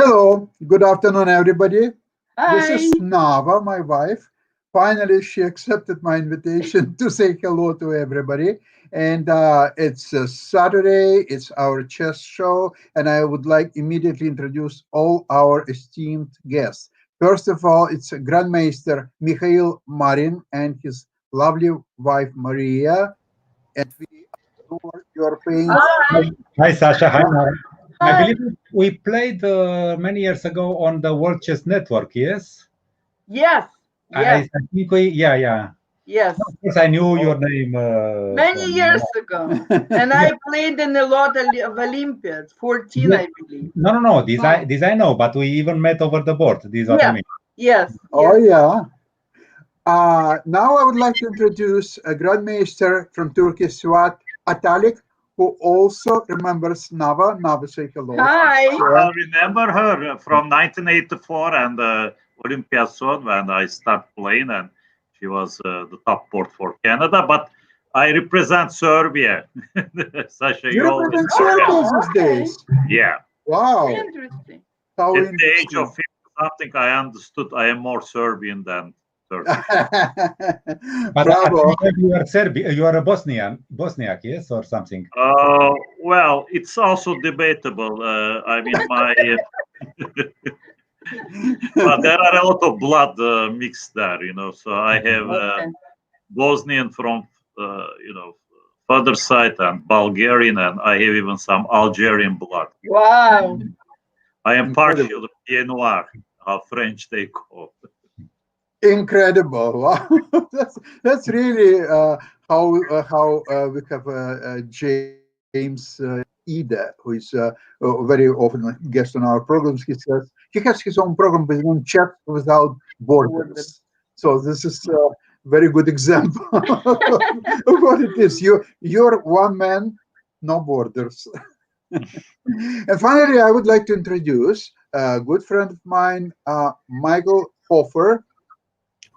Hello, good afternoon, everybody. This is Hi. Nava, my wife. Finally, she accepted my invitation to say hello to everybody. And it's Saturday, it's our chess show, and I would like immediately introduce all our esteemed guests. First of all, it's Grandmaster Mihail Marin and his lovely wife Maria. And we adore your paints. Hi. Hi, Sasha. Hi, Mara. I Hi. believe we played many years ago on the World Chess Network, yes? Yes. Yes. I think we, yeah. Yes. Of course, I knew your Oh. name Many from. years ago. And Yeah, I played in a lot of Olympiads, 14, yeah. I believe. No. This I know, but we even met over the board. This is what I Yes. mean. Yes. Oh, Yes. yeah. Now I would like to introduce a Grandmaster from Turkey, Suat Atalik, who also remembers Nava. Nava, say hello. Hi. I remember her from 1984 and Olympiad when I started playing, and she was the top board for Canada. But I represent Serbia. Sasha, You you always represent forget. Serbia these Okay. days. Yeah. Wow, Interesting. how At the age interesting. of 50 something, I understood I am more Serbian than Turkish. But Bravo. you are Serbian, you are a Bosniak, yes, or something. Well, it's also debatable. I mean, my but there are a lot of blood mixed there, So I have Okay. Bosnian from, father side and Bulgarian, and I have even some Algerian blood. Wow. I am Incredible. partial Pied Noir, how French they call. Incredible. Wow. That's really how we have James Ida, who is very often a guest on our programs. He says he has his own program with own chat without borders. So this is a very good example of what it is. You're one man, no borders. And finally, I would like to introduce a good friend of mine, Michael Hoffer,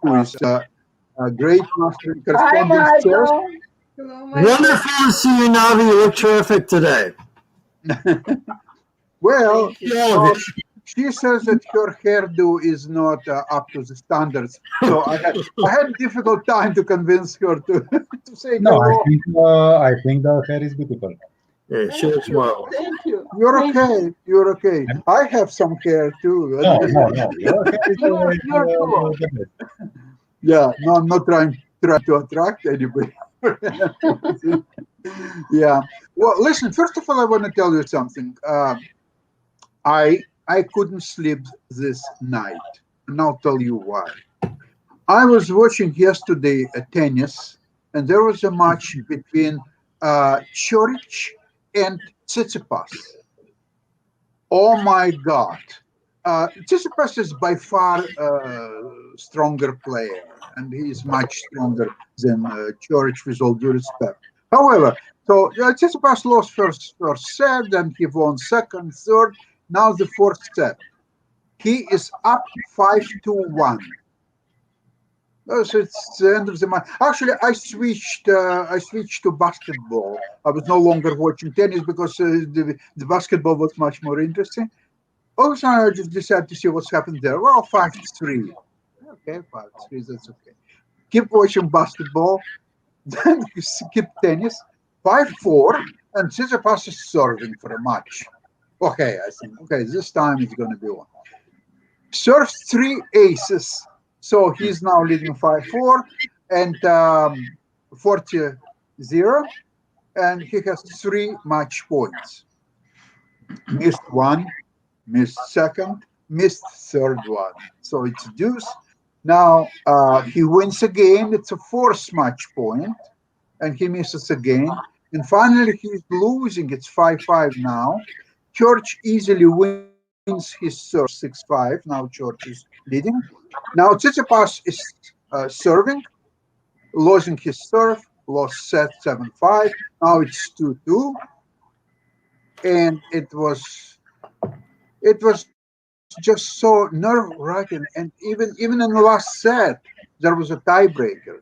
who is a great master in Hi, correspondence chess. Michael. Hello, Michael. Wonderful to see you, Navi. You look terrific today. Well, Thank you. All of well, you. she says that her hairdo is not up to the standards. So I had a difficult time to convince her to, to say No, hello. I think the hair is beautiful. Yeah, she looks marvelous. Thank you. You're Thank you. okay. You're okay. I have some hair too. No. Your hair is You're cool. the best. Yeah, no, I'm not trying to attract anybody. Yeah. Well, listen. First of all, I want to tell you something. I couldn't sleep this night, and I'll tell you why. I was watching yesterday a tennis, and there was a match between Chorich and Tsitsipas. Oh my God! Tsitsipas is by far a stronger player, and he is much stronger than Chorich, with all due respect. However, so Tsitsipas lost first set, then he won second, third. Now the fourth set. He is up 5-1. So it's the end of the match. Actually, I switched. I switched to basketball. I was no longer watching tennis because the basketball was much more interesting. Also, I just decided to see what's happened there. Well, 5-3. Okay, 5-3. That's okay. Keep watching basketball. Then you skip tennis. 5-4, and Tsitsipas is serving for a match. Okay, I think. Okay, this time it's going to be one. Serves 3 aces. So he's now leading 5-4 and 40-0, and he has 3 match points. Missed one, missed second, missed third one. So it's deuce. Now he wins again. It's a fourth match point, and he misses again. And finally, he's losing. It's 5-5 now. Church easily wins his serve 6-5. Now Church is leading. Now Tsitsipas is serving, losing his serve, lost set 7-5. Now it's 2-2. And it was just so nerve-wracking. And even in the last set, there was a tiebreaker.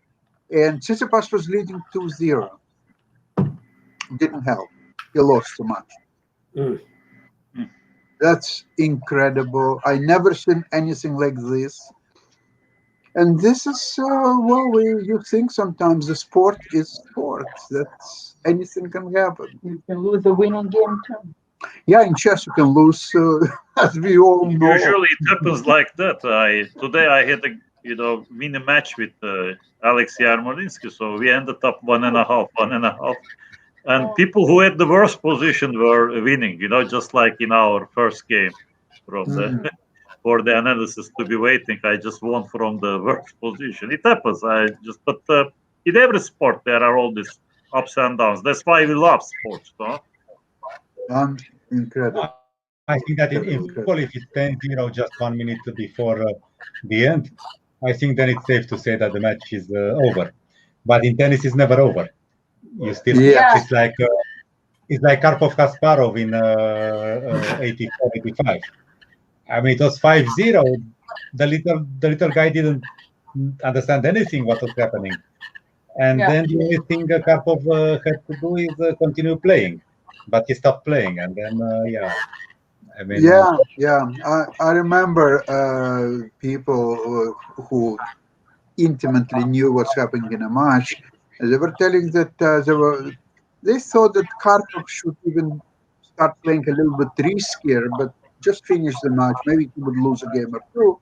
And Tsitsipas was leading 2-0. Didn't help. He lost so much. Mm. That's incredible. I never seen anything like this. And this is you think sometimes the sport is sport. That's anything can happen. You can lose a winning game too. Yeah, in chess you can lose, as we all know. Usually it happens like that. Today I had a win a match with Alex Yarmolinsky, so we ended up 1.5, 1.5. And people who had the worst position were winning, just like in our first game from the for the analysis to be waiting. I just won from the worst position. It happens. But in every sport there are all these ups and downs. That's why we love sports, no? Incredible. I think that in football, if it's 10-0 just 1 minute before the end, I think then it's safe to say that the match is over. But in tennis, it's never over. You still, it's like Karpov Kasparov in 84, 85. I mean, it was 5-0. The little guy didn't understand anything what was happening, and then the only thing Karpov had to do is continue playing, but he stopped playing, and then I mean, I remember people who intimately knew what's happening in a match. They were telling that they thought that Karpov should even start playing a little bit riskier, but just finish the match. Maybe he would lose a game or two,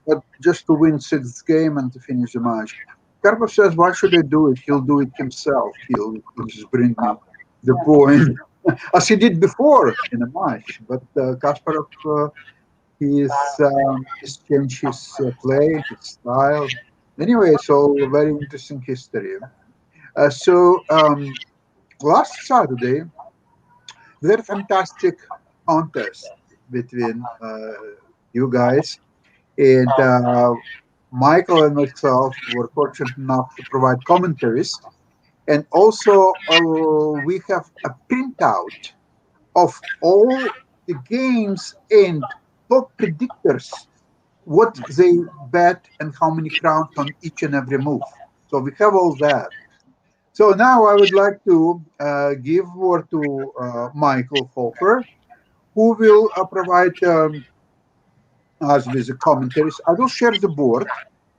but just to win sixth game and to finish the match. Karpov says, "Why should I do it? He'll do it himself. He'll just bring me the point." As he did before in a match, but Kasparov, he's changed his play, his style. Anyway, so very interesting history. Last Saturday, very fantastic contest between you guys, and Michael and myself were fortunate enough to provide commentaries. And also, we have a printout of all the games and top predictors, what they bet and how many crowns on each and every move. So we have all that. So now I would like to give word to Michael Hoffer, who will provide us with the commentaries. I will share the board,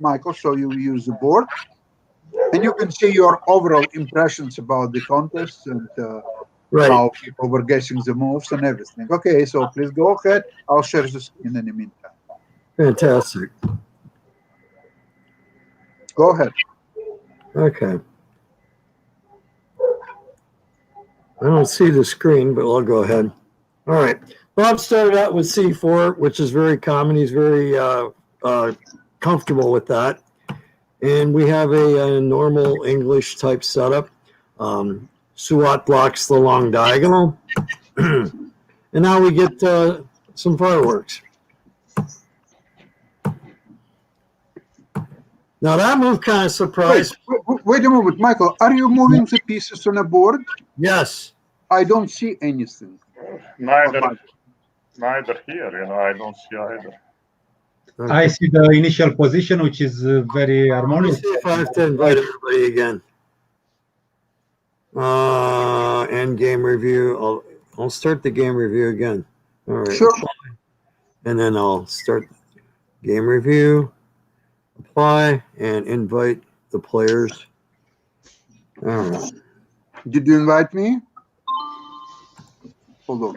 Michael, so you use the board. And you can see your overall impressions about the contest and how people were guessing the moves and everything. Okay, so please go ahead. I'll share the screen in the meantime. Fantastic. Go ahead. Okay. I don't see the screen, but I'll go ahead. All right. Bob started out with C4, which is very common. He's very comfortable with that. And we have a normal English type setup. Suat blocks the long diagonal. And now we get some fireworks. Now that move kind of surprised. Wait a moment, Michael. Are you moving the pieces on a board? Yes. I don't see anything. Neither here, I don't see either. Okay. I see the initial position, which is very harmonious. Let me see if I have to invite everybody again. End game review. I'll start the game review again. All right. Sure. And then I'll start game review, apply, and invite the players. All right. Did you invite me? Hold on.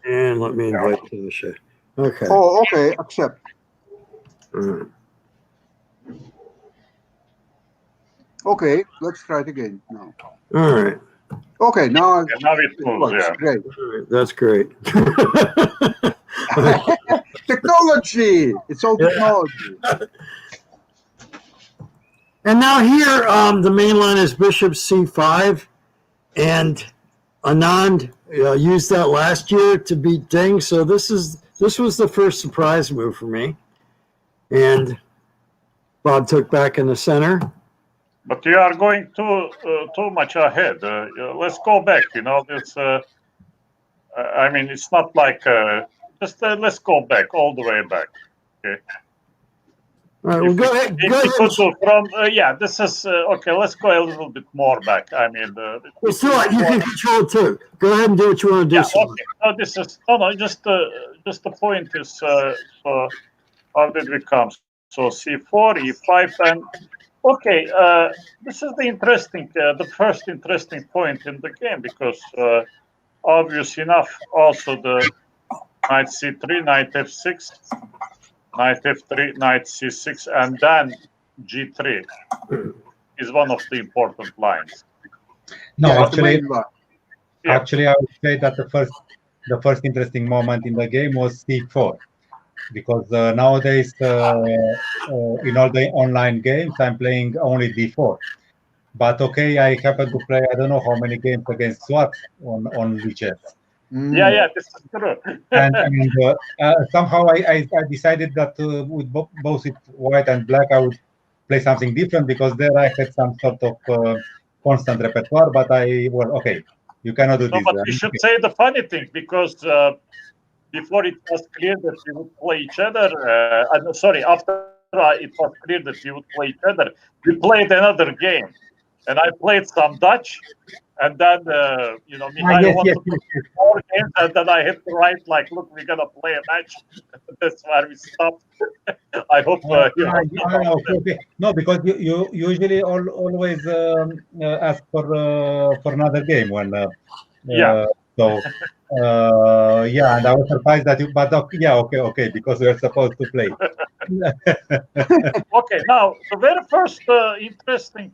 And let me invite Tasha. Okay. Oh, okay. Accept. All right. Okay, let's try it again now. All right. Okay, now Now it moves, works. yeah. Great. All right. That's great. Technology. It's all technology. And now here, the main line is Bishop C5, and Anand used that last year to beat Ding. So this was the first surprise move for me, and Bob took back in the center. But you are going too much ahead. Let's go back. It's. I mean, it's not like just let's go back all the way back. Okay. All right, well, go ahead. If Go we could ahead. do from yeah, this is okay. Let's go a little bit more back. I mean, Well, Suat, you can control it too. Go ahead and do what you want to do, yeah, Suat. okay. No, this is no. Just the point is, so how did we come? So C4, E5, and okay. This is the first interesting point in the game because obvious enough, also the knight C3, knight F6, knight F3, knight C6, and then G3 is one of the important lines. No, Yeah, actually, Yeah. actually, I would say that the first interesting moment in the game was C4, because nowadays in all the online games I'm playing only D4. But okay, I happen to play I don't know how many games against Suat on chess. Yeah, this is true. And somehow I decided that with both with white and black I would play something different, because there I had some sort of constant repertoire. But okay, you cannot do No, this. but we should say the funny thing, because before it was clear that we would play each other. Sorry, after it was clear that we would play each other, we played another game, and I played some Dutch, and then Mihail yes, wanted yes, to play more games, and then I had to write like, "Look, we're gonna play a match." That's where we stopped. I hope okay. No, because you usually always ask for another game when Yeah. so yeah, and I was surprised that you, but yeah, okay, because we are supposed to play. Okay, now the very first interesting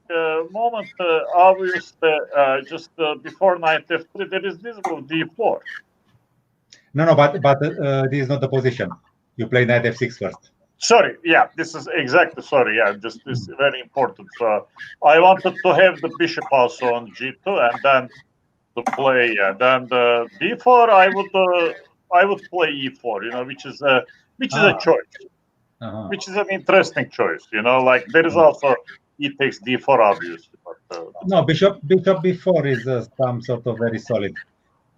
moment, obviously, just before knight F3, there is this move D4. No, but this is not the position. You play knight F6 first. Sorry, yeah, this is exactly, sorry, yeah, just this is very important. So I wanted to have the bishop also on G2, and then to play, then the D4, I would play E4, which is a choice, which is an interesting choice, like there is also E takes D4, obviously. But, no, bishop B4 is some sort of very solid.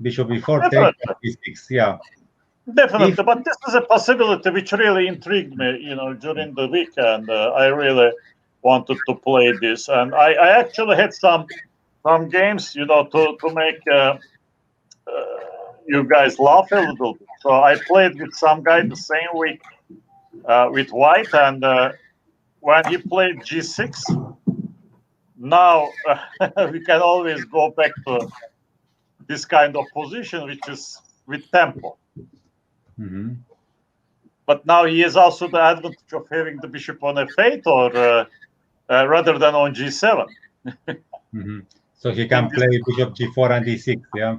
Bishop B4 takes E6, yeah. Definitely, but this is a possibility which really intrigued me, during the weekend. I really wanted to play this, and I actually had some games, to make you guys laugh a little bit. So I played with some guy the same week with white, and when he played G6, now we can always go back to this kind of position, which is with tempo. Mm-hmm. But now he has also the advantage of having the bishop on F8 or rather than on G7. Mm-hmm. So he can play bishop G4 and E6, yeah?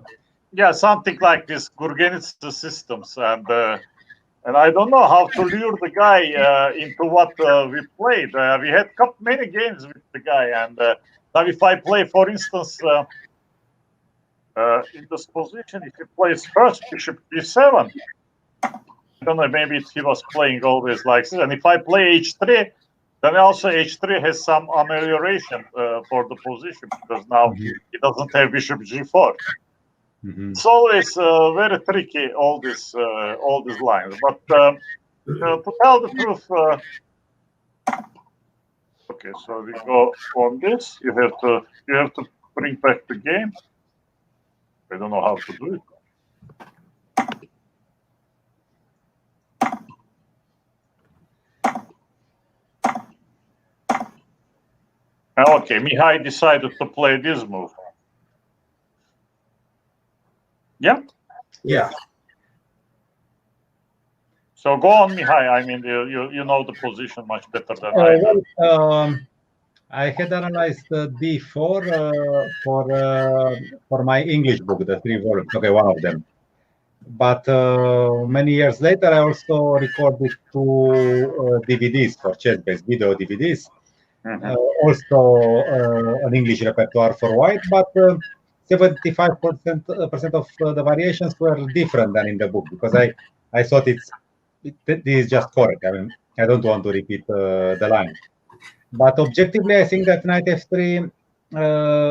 Yeah, something like this, Gurgenitsa systems. And I don't know how to lure the guy into what we played. We had many games with the guy. And now if I play, for instance, in this position, if he plays first bishop G7, I don't know, maybe he was playing always like this. And if I play H3, then also H3 has some amelioration for the position, because now he doesn't have bishop G4. Mm-hmm. It's always very tricky, all these lines. But to tell the truth, okay, so we go on this. You have to bring back the game. I don't know how to do it. Okay, Mihail decided to play this move. Yeah? Yeah. So go on, Mihail. I mean, you know the position much better than I do. I had analyzed D4 for my English book, the 3 volumes. Okay, one of them. But many years later, I also recorded 2 DVDs for chess-based video DVDs. Mm-hmm. Also an English repertoire for white, but 75% of the variations were different than in the book, because I thought this is just correct. I mean, I don't want to repeat the line. But objectively, I think that knight F3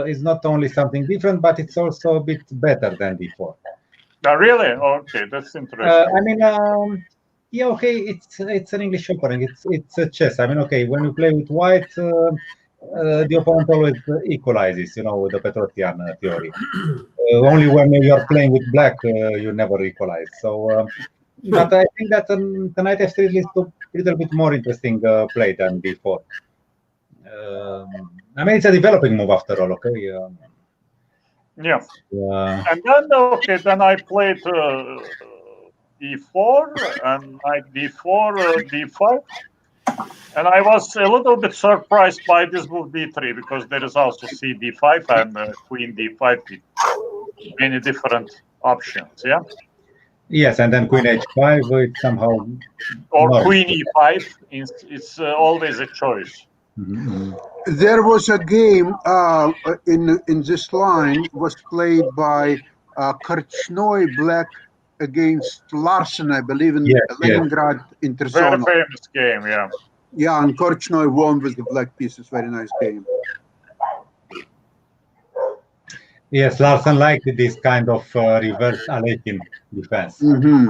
is not only something different, but it's also a bit better than D4. Really? Okay, that's interesting. I mean, Yeah, okay, it's an English opening. It's a chess. I mean, okay, when you play with white, the opponent always equalizes. You know, the Petrosian theory. Only when you're playing with black, you never equalize. So, but I think that the knight f3 leads to a little bit more interesting play than before. I mean, it's a developing move after all. Okay. Yeah. And then okay, then I played d4 and knight d4, d5. And I was a little bit surprised by this move d3 because there is also c d5 and queen d5 with many different options. Yeah. Yes, and then queen h5, it's somehow. Or queen e5. It's always a choice. Mm-hmm. There was a game in this line was played by Korchnoi Black against Larsen, I believe, in Leningrad Interzonal. Very famous game, yeah. Yeah, and Korchnoi won with the black pieces. Very nice game. Yes, Larsen liked this kind of reverse Alekin defense. Mm-hmm.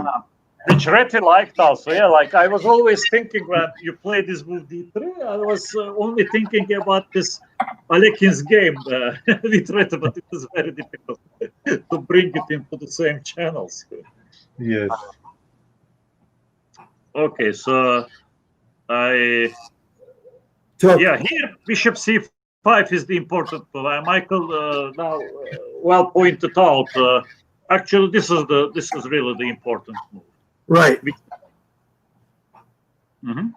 Which Reti liked also. Yeah, like I was always thinking when you play this move d3, I was only thinking about this Alekin's game with Reti, but it was very difficult to bring it into the same channels. Yes. Okay, so here bishop c5 is the important move. Michael now well pointed out. Actually, this is really the important move. Right. Mm-hmm.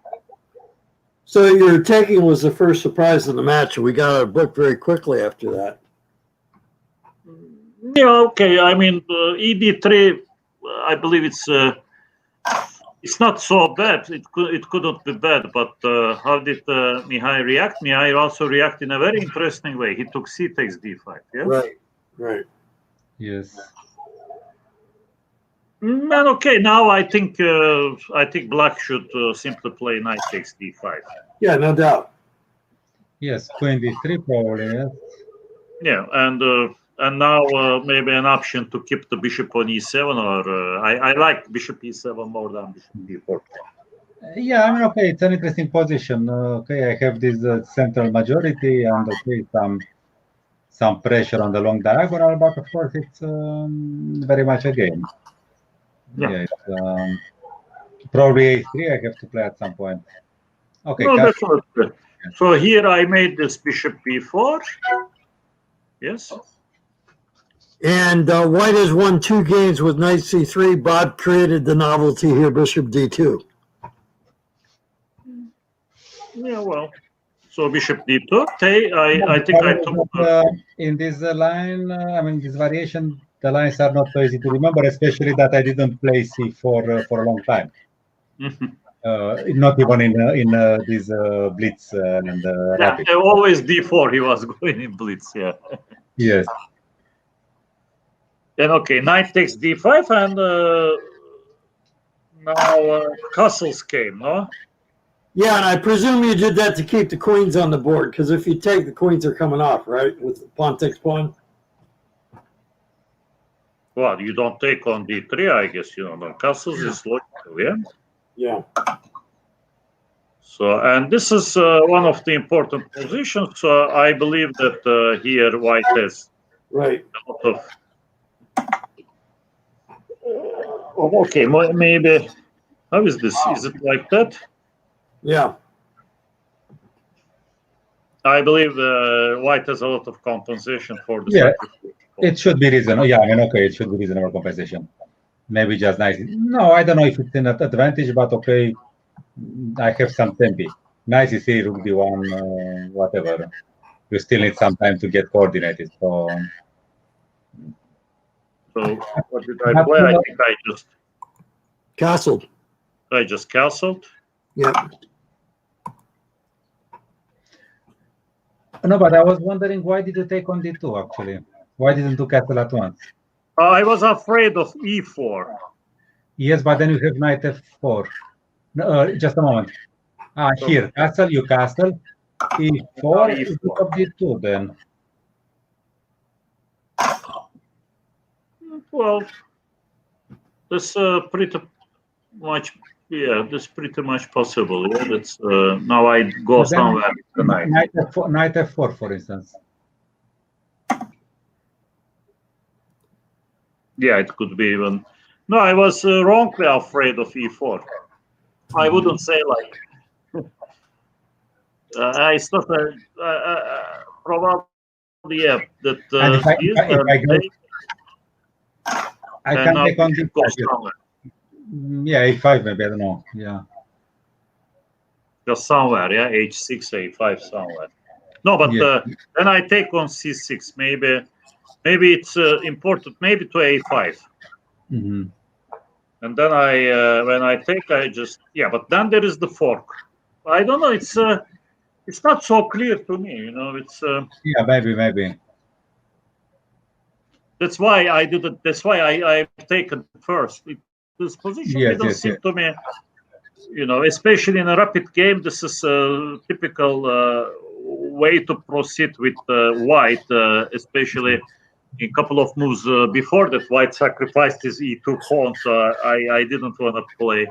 So your taking was the first surprise in the match, and we got our book very quickly after that. Yeah, okay. I mean, ED3, I believe it's not so bad. It couldn't be bad, but how did Mihail react? Mihail also reacted in a very interesting way. He took c takes d5. Yeah. Right. Yes. And okay, now I think black should simply play knight takes d5. Yeah, no doubt. Yes, queen d3 probably. Yes. Yeah, and now maybe an option to keep the bishop on e7, or I like bishop e7 more than bishop d4. Yeah, I mean, okay, it's an interesting position. Okay, I have this central majority and okay, some pressure on the long diagonal, but of course it's very much a game. Yeah, probably a3 I have to play at some point. Okay. No, that's not good. So here I made this bishop b4. Yes. And white has won 2 games with knight c3. Bob created the novelty here, bishop d2. Yeah, well. So bishop d2. I think I took. In this line, I mean, this variation, the lines are not so easy to remember, especially that I didn't play c4 for a long time. Not even in this blitz and rapid. Always d4 he was going in blitz. Yeah. Yes. Then okay, knight takes d5, and now castles came, no? Yeah, and I presume you did that to keep the queens on the board, because if you take, the queens are coming off, right? With pawn takes pawn. Well, you don't take on d3, I guess. The castles is logical, yeah? Yeah. So, and this is one of the important positions. So I believe that here white has a lot of. Okay, maybe. How is this? Is it like that? Yeah. I believe white has a lot of compensation for this. Yeah, it should be reasonable. Yeah, I mean, okay, it should be reasonable compensation. Maybe just nice. No, I don't know if it's an advantage, but okay, I have some tempi. Nice is here, rook d1, whatever. You still need some time to get coordinated. So what did I play? I think I just castled. I just castled. Yep. No, but I was wondering, why did you take on d2 actually? Why didn't you castle at once? I was afraid of e4. Yes, but then you have knight f4. No, just a moment. Here, castle, you castle. e4, you took up d2 then. Well, that's pretty much Yeah, that's pretty much possible. Yeah, that's now I go But then somewhere tonight. Knight f4, for instance. Yeah, it could be even. No, I was wrongly afraid of e4. I wouldn't say like. I thought probably yeah that And if I go, I and can now take on we this should go side. somewhere. Yeah, a5 maybe, I don't know. Yeah. Just somewhere, yeah, h6, a5 somewhere. No, but Yeah. then I take on c6. Maybe it's important. Maybe to a5. Mm-hmm. And then when I take, I just But then there is the fork. I don't know. It's not so clear to me. You know, it's. Yeah, maybe. That's why I did it. That's why I've taken first. This position didn't seem to me. You know, especially in a rapid game, this is a typical way to proceed with white, especially in a couple of moves before that. White sacrificed his e2 pawn, so I didn't want to play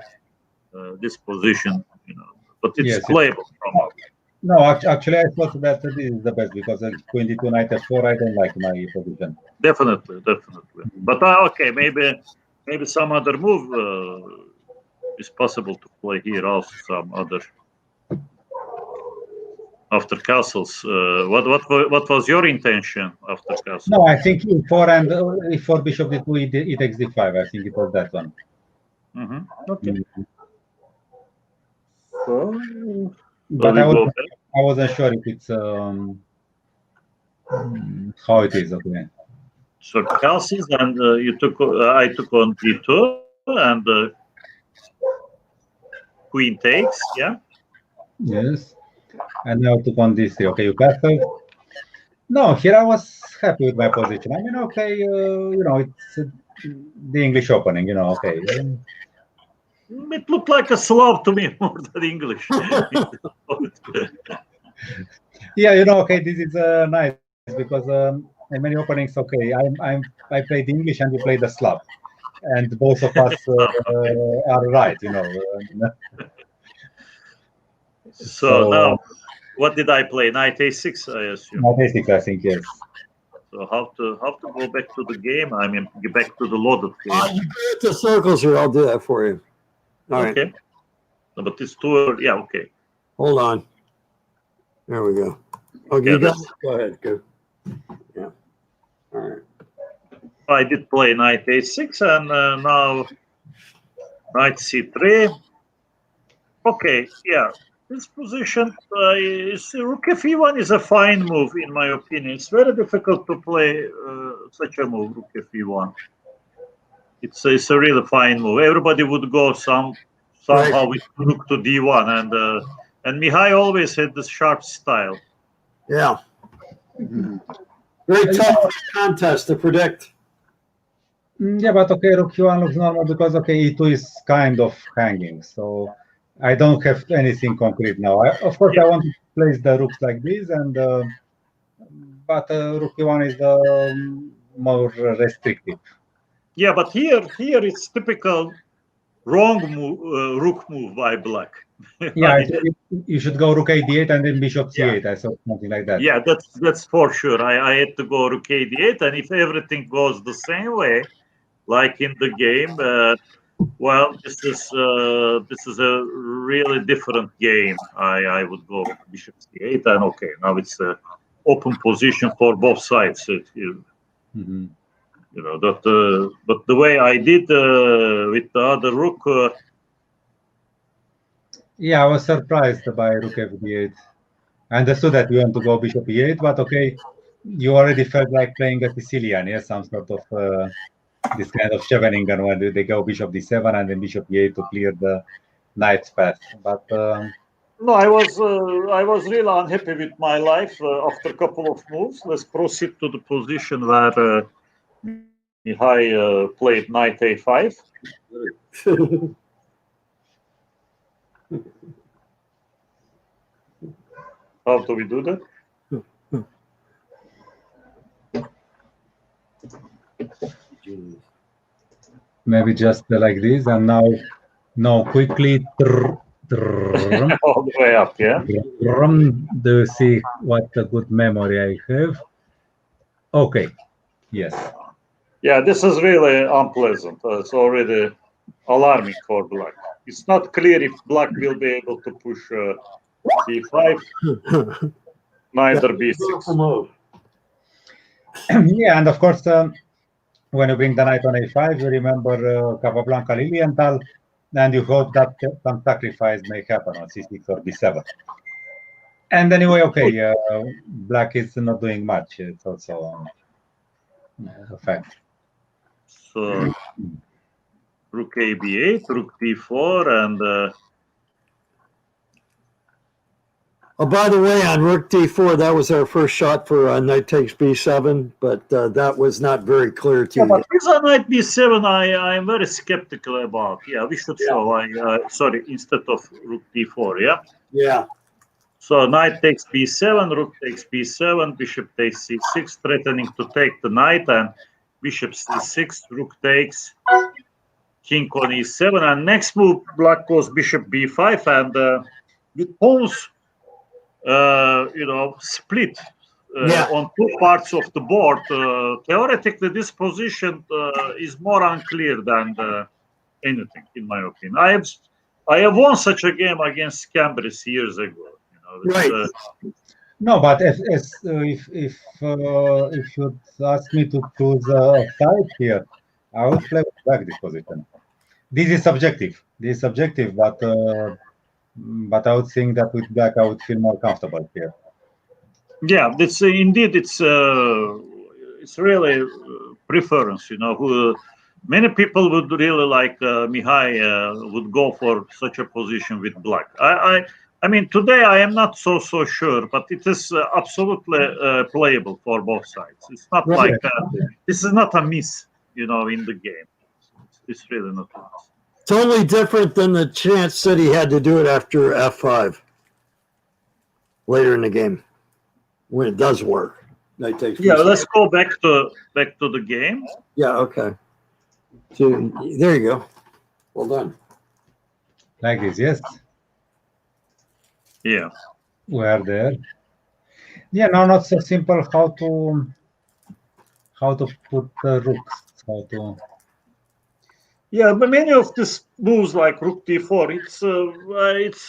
this position. You know, but it's playable somehow. No, actually, I thought that this is the best because queen d2 knight f4. I don't like my position. Definitely. But okay, maybe some other move is possible to play here. Also, some other after castles. What was your intention after castles? No, I think e4 and e4 bishop d2 e takes d5. I think it was that one. Okay. So, but I wasn't sure if it's how it is. Okay. So castles, and I took on d2 and queen takes. Yeah. Yes. And now took on this. Okay, you castle. No, here I was happy with my position. I mean, okay, you know, it's the English opening. You know, okay. It looked like a Slav to me more than English. Yeah, you know, okay, this is nice because in many openings, okay, I played English and you play the Slav, and both of us are right, you know. So now, what did I play? Knight a6, I assume. Knight a6, I think, yes. So how to go back to the game? I mean, get back to the loaded game. The circles here, I'll do that for you. All okay. Right. No, but it's too early. Yeah, okay. Hold on. There we go. Okay, you go ahead. Go. Yeah. All right. I did play knight a6 and now knight c3. Okay, yeah. This position rook f1 is a fine move in my opinion. It's very difficult to play such a move, rook f1. It's a really fine move. Everybody would go somehow with rook to d1, and Mihail always had this sharp style. Yeah. Very tough contest to predict. Yeah, but okay, rook q1 looks normal because okay, e2 is kind of hanging, so I don't have anything concrete now. Of course, I want to place the rooks like this, and but rook q1 is more restrictive. Yeah, but here it's typical wrong move, rook move by black. Yeah, you should go rook a8 and then bishop c8. I saw something like that. Yeah, that's for sure. I had to go rook a8, and if everything goes the same way, like in the game, well, this is a really different game. I would go bishop c8, and okay, now it's an open position for both sides. You know that, but the way I did with the other rook. Yeah, I was surprised by rook f8. I understood that you want to go bishop e8, but okay, you already felt like playing a Sicilian, yes, some sort of this kind of Scheveningen where they go bishop d7 and then bishop e8 to clear the knight's path. But no, I was really unhappy with my life after a couple of moves. Let's proceed to the position where Mihail played knight a5. How do we do that? maybe just like this, and now No, quickly. All the way up, yeah. Do you see what a good memory I have? Okay. Yes. Yeah, this is really unpleasant. It's already alarming for black. It's not clear if black will be able to push c5, neither b6. Yeah, and of course, when you bring the knight on a5, you remember Capablanca Lilienthal, and you hope that some sacrifice may happen on c6 or b7. And anyway, okay, black is not doing much. It's also a fact. So rook a b8, rook d4, and Oh, by the way, on rook d4, that was our first shot for knight takes b7, but that was not very clear to yeah, you. but this on knight b7, I'm very skeptical about. Yeah, we should show. Sorry, instead of rook d4. Yeah. Yeah. So knight takes b7, rook takes b7, bishop takes c6, threatening to take the knight, and bishop c6, rook takes, king on e7, and next move black goes bishop b5, and with pawns, split on two parts of the board. Theoretically, this position is more unclear than anything, in my opinion. I have won such a game against Cambridge years ago. Right. No, but if you ask me to choose a side here, I would play back this position. This is subjective. But I would think that with black I would feel more comfortable here. Yeah, it's indeed it's really preference. Many people would really like Mihail would go for such a position with black. I mean, today I am not so sure, but it is absolutely playable for both sides. It's not like this is not a miss, in the game. It's really not a miss. Totally different than the chance that he had to do it after f5 later in the game when it does work. Knight takes yeah, b7. let's go back to the game. Yeah, okay. So there you go. Well done. Like this, yes. Yeah. We are there. Yeah, now not so simple how to put rooks. Yeah, but many of these moves like rook d4, it's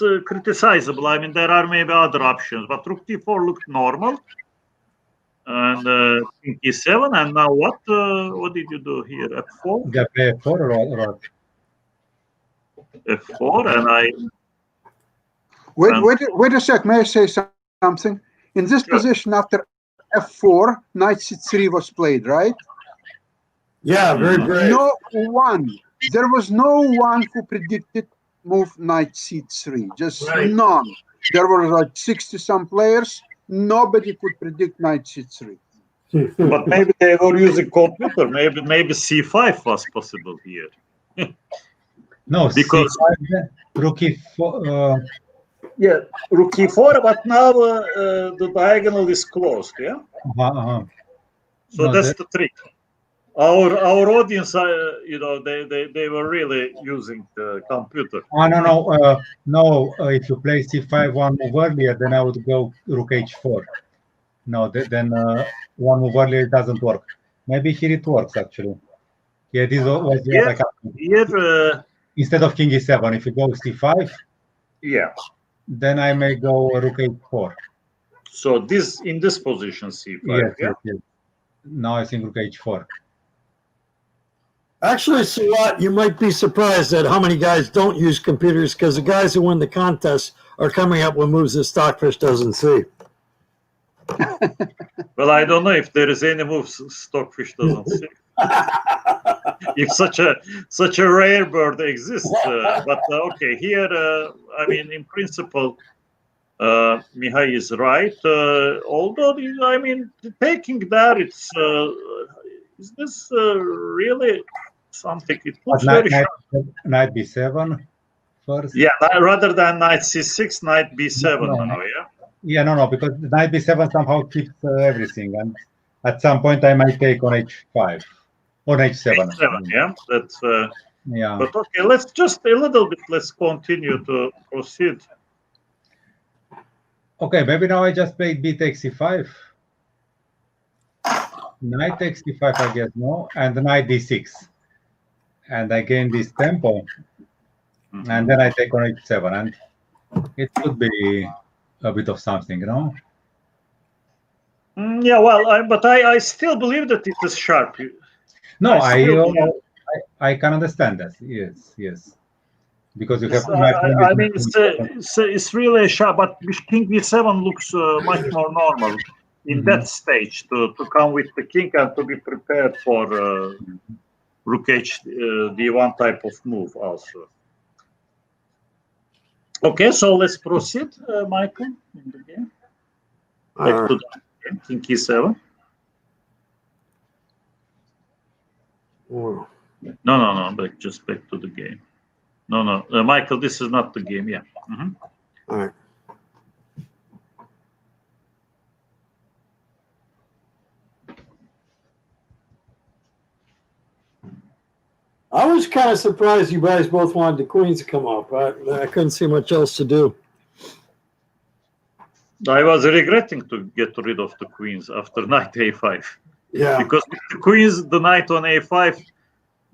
criticizable. I mean, there are maybe other options, but rook d4 looked normal. And king e7, and now what? What did you do here? F4. Yeah, f4 or F4, and I. Wait a sec. May I say something? In this position, after f4, knight c3 was played, right? Yeah, very brave. No one. There was no one who predicted move knight c3. Just none. There were like 60-some players. Nobody could predict knight c3. But maybe they were using computer. Maybe c5 was possible here. No, because c5, rook e4. Yeah, rook e4, but now the diagonal is closed. Yeah. So No, that's the trick. Our audience, they were really using the computer. No. If you play c5 one move earlier, then I would go rook h4. No, then one move earlier doesn't work. Maybe here it works actually. Yeah, this was here. Instead of king e7, if you go c5, yeah, then I may go rook h4. So in this position c5. Yes. Now I think rook h4. Actually, Suat, you might be surprised at how many guys don't use computers because the guys who win the contest are coming up with moves that Stockfish doesn't see. Well, I don't know if there is any moves Stockfish doesn't see. If such a rare bird exists, but okay, here, I mean, in principle, Mihail is right. Although, I mean, taking that, it's is this really something? It looks very sharp. Knight b7 first. Yeah, rather than knight c6, knight b7 now. Yeah. Yeah, no, because knight b7 somehow keeps everything, and at some point I might take on h5 or h7. h7, yeah, that's. Yeah. But okay, let's just a little bit. Let's continue to proceed. Okay, maybe now I just played b takes c5. Knight takes c5, I guess, no? And knight d6. And I gain this tempo. And then I take on h7. And it could be a bit of something, no? Yeah, well, but I still believe that it is sharp. No, I I can understand that. Yes, yes. Because you Yes, have my I mean, it's really sharp, but King b7 looks much more normal in that stage to come with the king and to be prepared for rook h d1 type of move also. Okay, so let's proceed, Michael, in the game. Back to the game, King e7. Wow. No, just back to the game. No, Michael, this is not the game. Yeah. All right. I was kind of surprised you guys both wanted the queens to come up. I couldn't see much else to do. I was regretting to get rid of the queens after knight a5. Yeah. Because with the queens, the knight on a5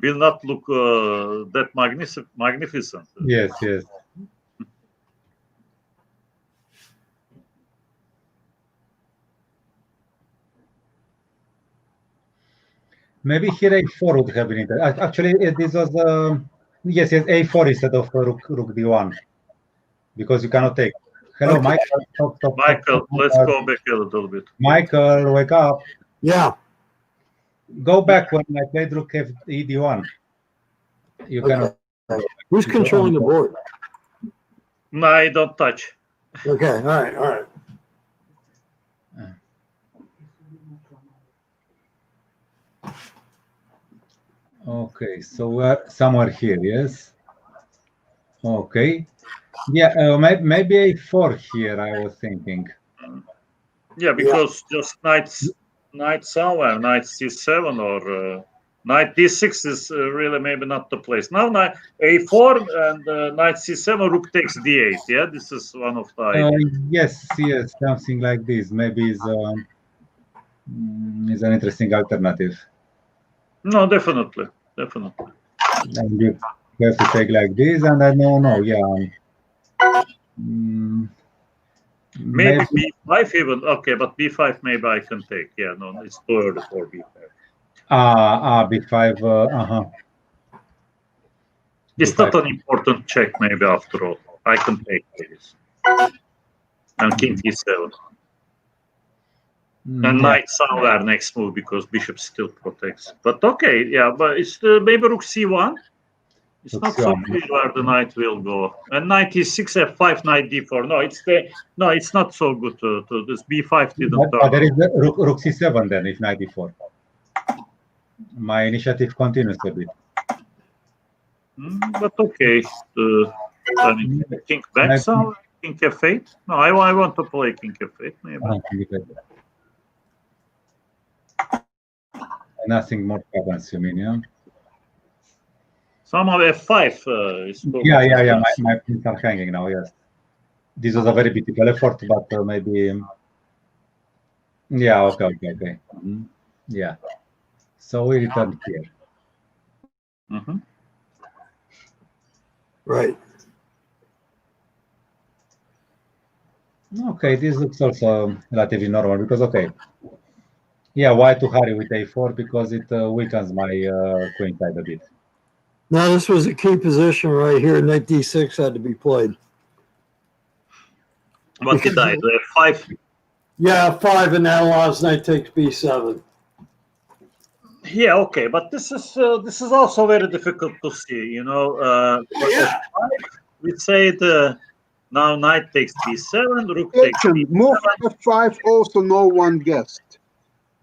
will not look that magnificent. Yes, yes. Maybe here a4 would have been interesting. Actually, this was yes, a4 instead of rook d1, because you cannot take. Hello, Okay. Michael. Stop, Michael, let's go back a little bit. Michael, wake up. Yeah. Go back when I played rook d1. You cannot. Who's controlling the board? No, I don't touch. Okay. All right. All right. Okay, so we're somewhere here, yes? Okay. Yeah, maybe a4 here, I was thinking. Yeah, because just knight somewhere, knight c7 or knight d6 is really maybe not the place. Now knight a4 and knight c7, rook takes d8. Yeah, this is one of the ideas. Yes, something like this. Maybe is an interesting alternative. No, definitely. And you have to take like this, and I don't know. Yeah. Maybe b5 even. Okay, but b5 maybe I can take. Yeah, no, it's too early for b5. b5. It's b5. not an important check, maybe after all. I can take this. And king e7. And knight somewhere next move because bishop still protects. But okay, yeah, but it's maybe rook c1. It's Rook not so C1. clear where the knight will go. And knight e6, f5, knight d4. No, it's not so good to this b5 didn't But turn. there is the rook c7 then, if knight d4. My initiative continues a bit. But okay, I mean, king back somewhere, king f8. No, I want to play king f8 maybe. Nothing more happens, you mean, yeah? Somehow f5 is too Yeah. My pins are hanging now, yes. This was a very beautiful effort, but maybe... Yeah, okay. Yeah. So we return here. Right. Okay, this looks also relatively normal because, okay. Yeah, why to hurry with a4? Because it weakens my queen side a bit. Now, this was a key position right here. Knight d6 had to be played. What did I do? F5? Yeah, 5, and that allows knight takes b7. Yeah, okay, but this is also very difficult to see. You know, we say now knight takes b7, rook takes b7. Move f5 also no one guessed.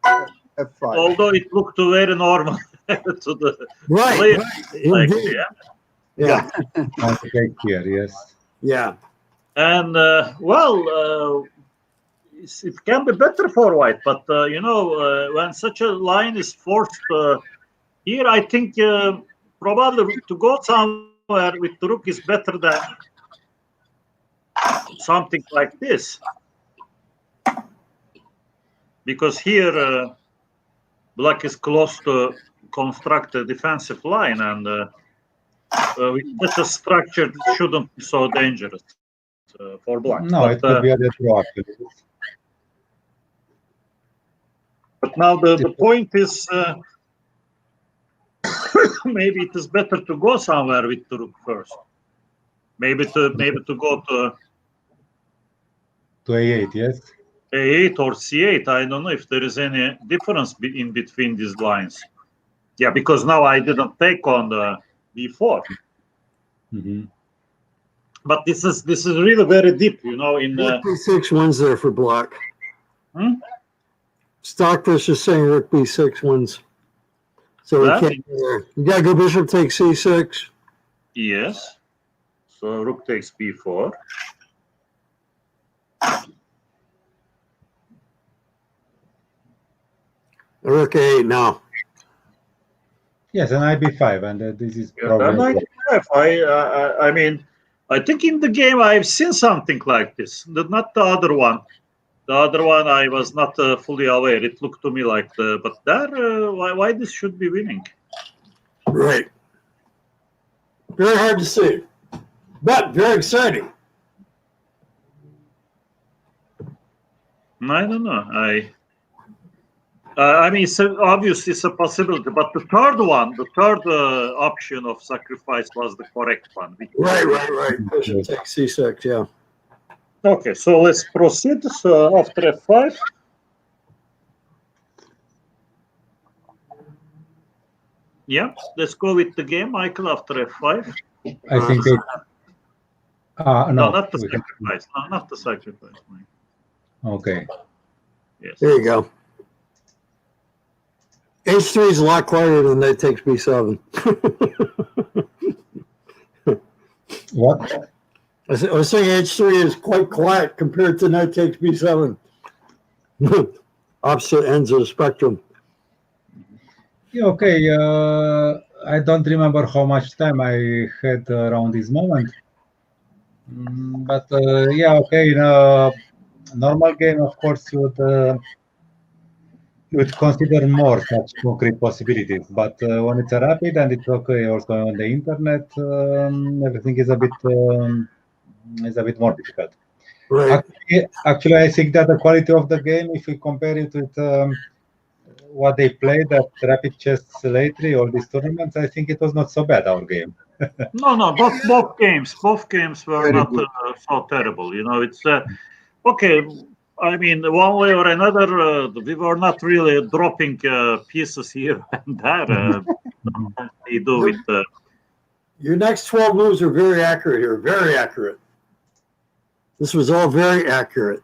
F5. Although it looked very normal to the Right. like, Yeah. Okay, here, yes. Yeah. And it can be better for white, but you know, when such a line is forced here, I think probably to go somewhere with the rook is better than something like this. Because here black is close to construct a defensive line, and with such a structure, it shouldn't be so dangerous for black. No, but, it could be a draw actually. But now the point is maybe it is better to go somewhere with the rook first. Maybe to go to A8, yes. A8 or C8. I don't know if there is any difference in between these lines. Yeah, because now I didn't take on the B4. Mm-hmm. But this is really very deep, in Rook B6 wins there for black. Hmm? Stockfish is saying Rook B6 wins. So we That can't go there. You gotta go bishop takes C6. Yes. So rook takes B4. Rook A8 now. Yes, and IB5, and this is Yeah, probably. I mean, I think in the game I've seen something like this. Not the other one. The other one I was not fully aware. It looked to me like but there, why this should be winning? Right. Very hard to see, but very exciting. I don't know. I mean, obviously it's a possibility, but the third option of sacrifice was the correct one. Right. Bishop takes C6, yeah. Okay, so let's proceed. So after F5. Yeah, let's go with the game, Michael, after F5. I think it. No, No, not the sacrifice. No, not the sacrifice. Okay. Yes. There you go. H3 is a lot quieter than knight takes B7. What? I was saying H3 is quite quiet compared to knight takes B7. Opposite ends of the spectrum. Yeah, okay. I don't remember how much time I had around this moment. But yeah, okay. In a normal game, of course, you would consider more such concrete possibilities. But when it's a rapid and it's okay also on the internet, everything is a bit more difficult. Right. Actually, I think that the quality of the game, if we compare it with what they played at Rapid Chess lately, all these tournaments, I think it was not so bad, our game. No, both games were Very not good. so terrible. It's okay. I mean, one way or another, we were not really dropping pieces here and there. They do with Your next 12 moves are very accurate here. Very accurate. This was all very accurate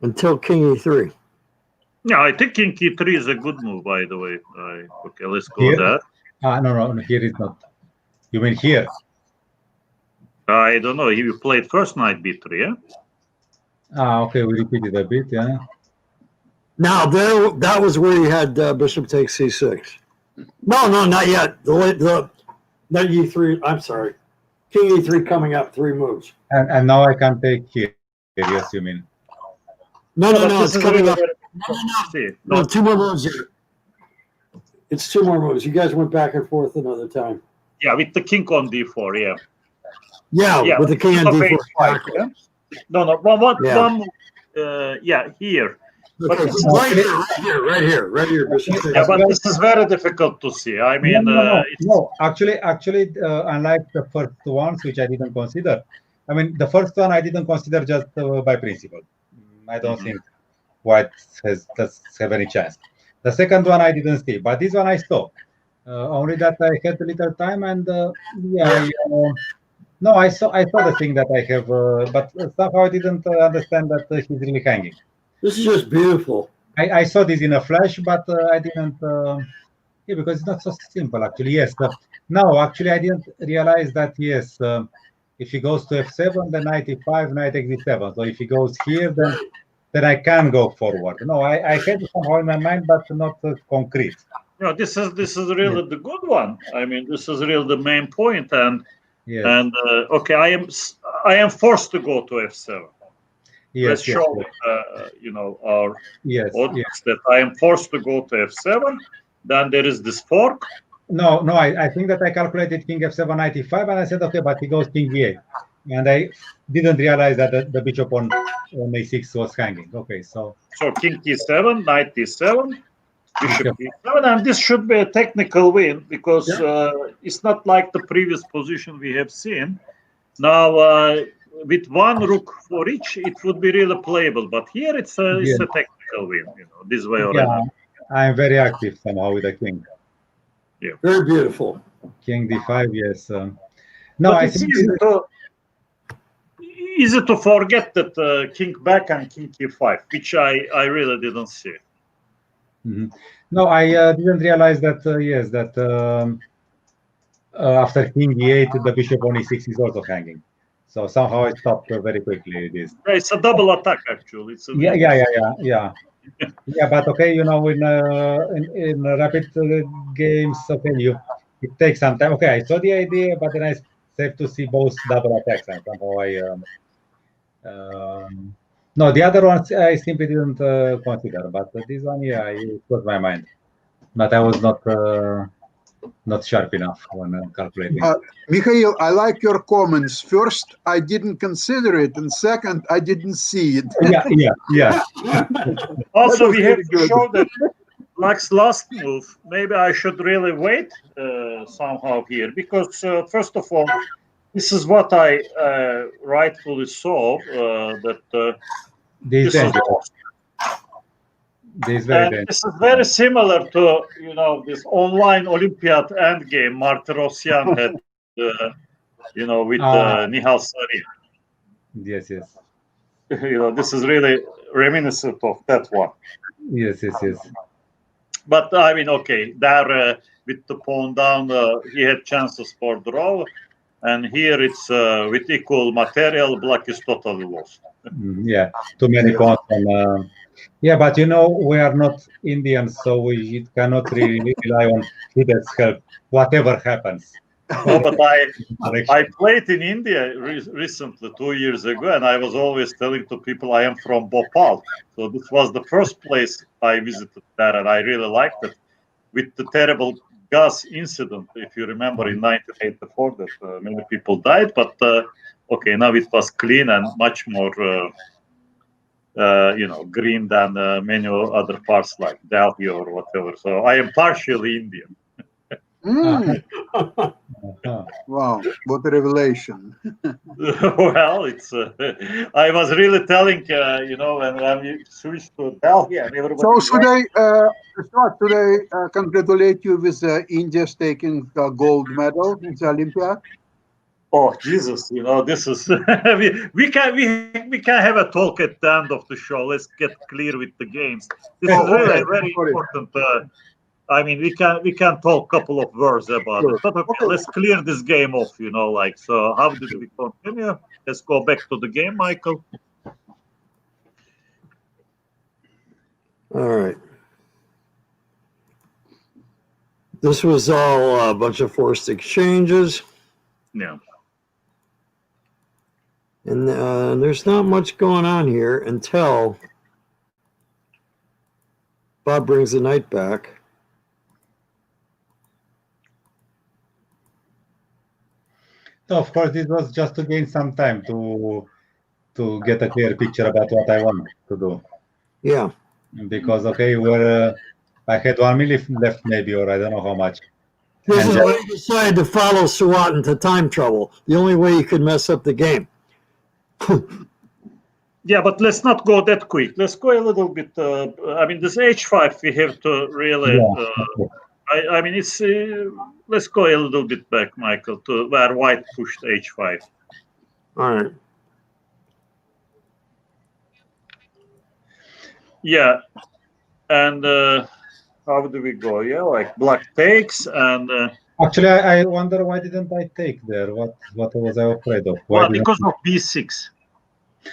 until King E3. Yeah, I think King E3 is a good move, by the way. Okay, let's go Here? there. No, here is not. You mean here? I don't know. You played first knight B3, yeah? Okay, we repeated a bit, yeah. Now, that was where you had bishop takes C6. No, not yet. The knight E3, I'm sorry. King E3 coming up, 3 moves. And now I can take here. Yes, you mean? No, it's coming up. No, 2 more moves here. It's 2 more moves. You guys went back and forth another time. yeah, with the king on D4, yeah. Yeah, with the king on D4. Yeah? No, one, Yeah. one here. But Okay, this is, right here. Bishop takes. yeah, but this is very difficult to see. I mean, No. Actually, unlike the first ones, which I didn't consider. I mean, the first one I didn't consider just by principle. I don't think White does have any chance. The second one I didn't see, but this one I saw. Only that I had a little time, and no, I saw the thing that I have, but somehow I didn't understand that he's really hanging. This is just beautiful. I saw this in a flash, but I didn't. Yeah, because it's not so simple actually. Yes. No, actually, I didn't realize that. Yes, if he goes to F7, then knight E5, knight X7. So if he goes here, then I can go forward. No, I had it somehow in my mind, but not concrete. This is really the good one. I mean, this is really the main point. And Yes. and okay, I am forced to go to f7. Let's Yes. show our Yes. audience that I am forced to go to f7. Then there is this fork. No. I think that I calculated king f7 knight e5, and I said okay, but he goes king e8, and I didn't realize that the bishop on a6 was hanging. Okay, so King e7, knight e7, bishop e7, and this should be a technical win because it's not like the previous position we have seen. Now, with one rook for each, it would be really playable. But here it's a technical win, this way or another. I'm very active somehow with the king. Yeah, very beautiful. King d5, yes. No, but I it's think easy to forget that king back and king e5, which I really didn't see. Mm-hmm. No, I didn't realize that. After king e8, the bishop on e6 is also hanging. So somehow I stopped very quickly. This. It's a double attack actually. It's a Yeah, but okay, in rapid games, okay, it takes some time. Okay, I saw the idea, but then I have to see both double attacks, and somehow no, the other ones I simply didn't consider, but this one, it crossed my mind, but I was not sharp enough when calculating. Mihail, I like your comments. First, I didn't consider it, and second, I didn't see it. Yeah. Also, we have to show that Black's last move. Maybe I should really wait somehow here, because first of all, this is what I rightfully saw that this is very similar to this online Olympiad endgame Martirosyan had with Mihail. Yes. This is really reminiscent of that one. Yes. But I mean, okay, there with the pawn down, he had chances for draw, and here it's with equal material, Black is totally lost. Yeah, too many pawns. But we are not Indians, so we cannot really rely on Fidel's help, whatever happens. No, but I played in India recently, 2 years ago, and I was always telling to people I am from Bhopal. So this was the first place I visited there, and I really liked it. With the terrible gas incident, if you remember, in 1984, that many people died. But okay, now it was clean and much more, green than many other parts like Delhi or whatever. So I am partially Indian. Wow, what a revelation. Well, it's I was really telling when we switched to Delhi and everybody. So should I congratulate you with India's taking the gold medal in the Olympiad? Oh Jesus! This is we can have a talk at the end of the show. Let's get clear with the games. This is really very important. I mean, we can talk a couple of words about it, but okay, let's clear this game off. So how did we continue? Let's go back to the game, Michael. All right. This was all a bunch of forced exchanges. Yeah. And there's not much going on here until Bob brings the knight back. So of course, this was just to gain some time to get a clear picture about what I want to do. Yeah. Because okay, I had 1 minute left maybe, or I don't know how much. This is why you decided to follow Suat into time trouble. The only way you could mess up the game. Yeah, but let's not go that quick. Let's go a little bit. I mean, this h5 we have to really. I mean, it's. Let's go a little bit back, Michael, to where White pushed h5. All right. Yeah, and how do we go? Yeah, like Black takes and. Actually, I wonder why didn't I take there? What was I afraid of? Well, because of b6.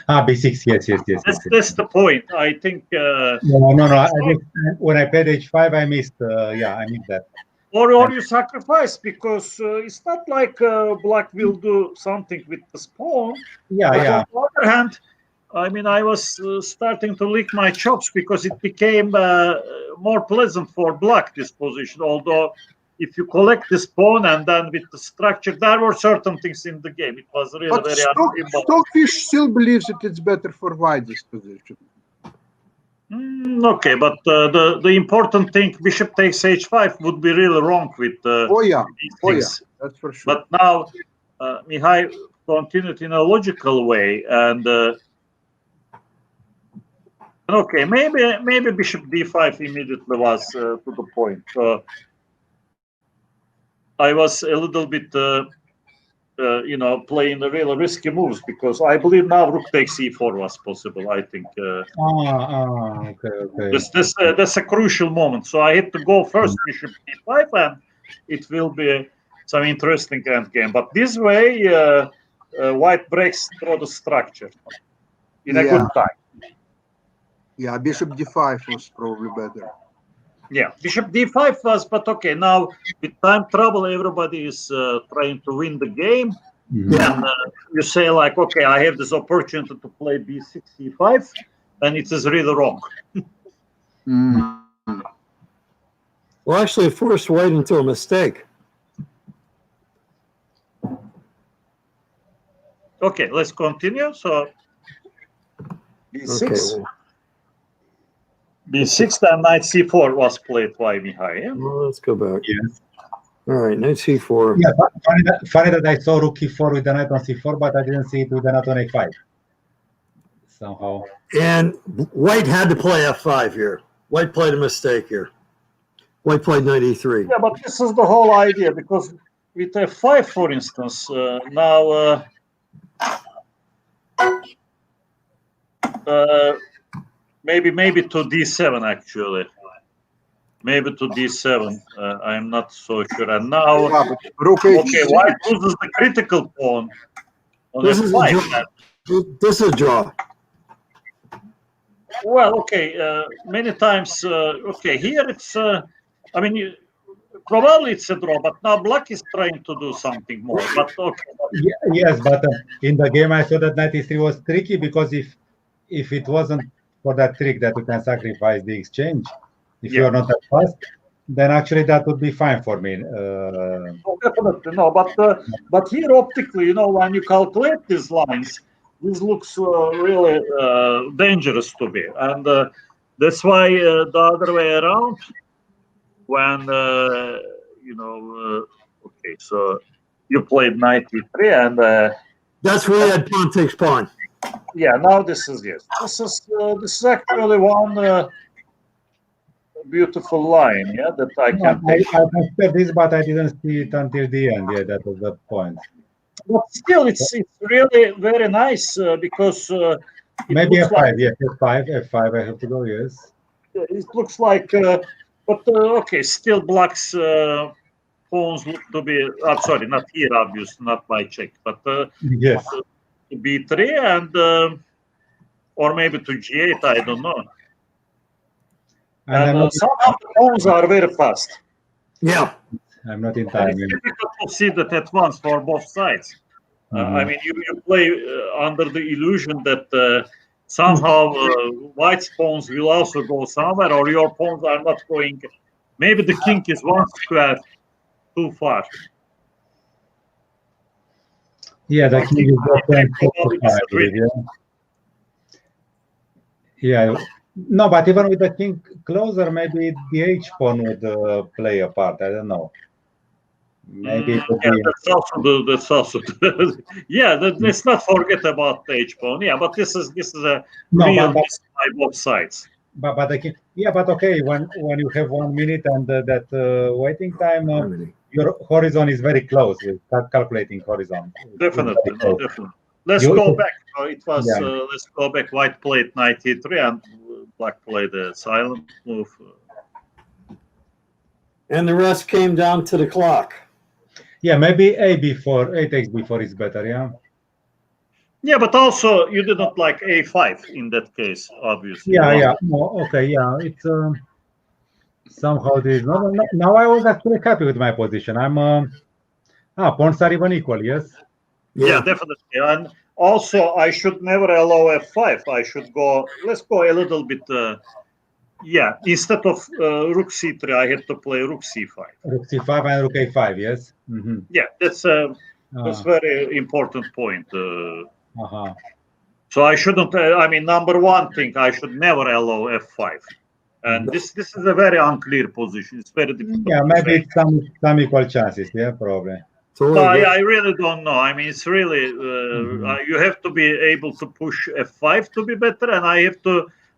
B6. Yes. That's the point. I think. No. When I played h5, I missed. I missed that. Or you sacrifice, because it's not like black will do something with the pawn. Yeah. On the other hand, I mean, I was starting to lick my chops because it became more pleasant for black, this position. Although, if you collect this pawn and then with the structure, there were certain things in the game. It was really But very Stockfish still believes that it's better for white, this position. Okay, but the important thing, bishop takes h5, would be really wrong with that's for sure. But now Mihail continued in a logical way, and okay, maybe bishop d5 immediately was to the point. I was a little bit playing the really risky moves, because I believe now rook takes e4 was possible. I think. Okay. That's a crucial moment. So I had to go first bishop d5, and it will be some interesting endgame. But this way, white breaks through the structure in a good time. Yeah, bishop d5 was probably better. Yeah, bishop d5 was, but okay, now with time trouble, everybody is trying to win the game. And you say like, okay, I have this opportunity to play b6, e5, and it is really wrong. Well, actually, it forced white into a mistake. Okay, let's continue. So b6. Okay, b6, then knight c4 was played by Mihail. well, let's go back. Yes. All right, knight c4. Yeah, funny that I saw rook e4 with the knight on c4, but I didn't see it with the knight on a5. Somehow. And white had to play f5 here. White played a mistake here. White played knight e3. Yeah, but this is the whole idea, because with f5, for instance, now maybe to d7 actually. Maybe to d7. I'm not so sure. And now, okay, white loses the critical pawn on f5. This is a draw. Well, okay, many times, okay, here it's, I mean, probably it's a draw, but now black is trying to do something more. But okay. Yes, but in the game I saw that knight e3 was tricky, because if it wasn't for that trick that you can sacrifice the exchange, if you are not that fast, then actually that would be fine for me. Definitely, no, but here optically, when you calculate these lines, this looks really dangerous to me, and that's why the other way around, when okay, so you played knight e3, and that's where he had pawn takes pawn. Yeah, now this is this is actually one beautiful line, that I can take. I considered this, but I didn't see it until the end. Yeah, that was the point. But still, it's really very nice, because maybe f5. Yes, f5. I have to go. Yes. It looks like, but okay, still black's pawns look to be. I'm sorry, not here, obviously, not by check, but yes, b3 and or maybe to g8. I don't know. And some of the pawns are very fast. Yeah. I'm not in time. It's difficult to see that at once for both sides. I mean, you play under the illusion that somehow white's pawns will also go somewhere, or your pawns are not going. Maybe the king is one square too far. Yeah, the king is yeah. No, but even with the king closer, maybe the h pawn would play a part. I don't know. Maybe that's also yeah. Let's not forget about the h pawn. Yeah, but this is a real miss by both sides. But the king, yeah, but okay. When you have 1 minute and that waiting time, your horizon is very close with calculating horizon. Definitely, definitely. Let's go back. It was let's go back. White played knight e3 and black played a silent move. And the rest came down to the clock. Yeah, maybe a takes before is better. Yeah. Yeah, but also you didn't like a5 in that case, obviously. Yeah. No, okay, yeah. It's somehow this. No, now I was actually happy with my position. I'm pawns are even equal. Yes. Yeah, definitely. And also, I should never allow f5. I should go. Let's go a little bit. Instead of rook c3, I had to play rook c5. Rook c5 and rook a5. Yes. Yeah, that's very important point. So I shouldn't. I mean, number one thing, I should never allow f5. And this is a very unclear position. It's very difficult. Yeah, maybe it's some equal chances. Yeah, probably. No, I really don't know. I mean, it's really you have to be able to push f5 to be better, and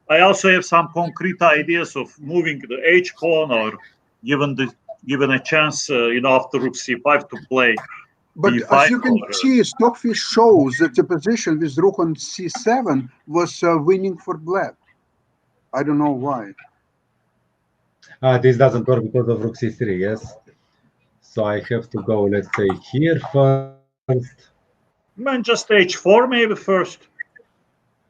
I also have some concrete ideas of moving the h pawn or given a chance, after rook c5 to play. But b5 as you can see, Stockfish shows that the position with rook on c7 was winning for black. I don't know why. This doesn't work because of rook c3. Yes. So I have to go, let's say, here first. Man, just h4 maybe first.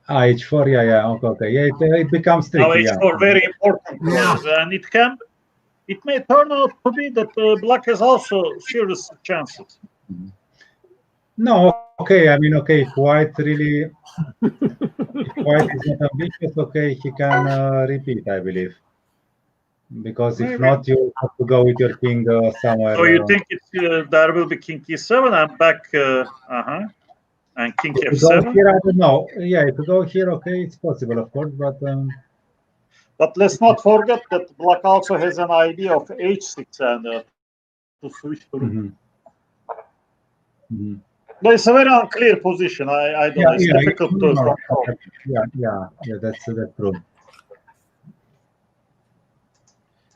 H4, yeah, okay. Yeah, it becomes tricky. Now h4 very important, and it may turn out to be that black has also serious chances. No, okay. I mean, okay. White really, if White is not ambitious, okay, he can repeat, I believe. Because if not, you have to go with your king somewhere. So you think there will be king e7 and back, and king f7? Here, I don't know. Yeah, if you go here, okay, it's possible, of course, but. But let's not forget that black also has an idea of h6 and to switch to. But it's a very unclear position. I don't know. It's difficult to control. Yeah, that's true.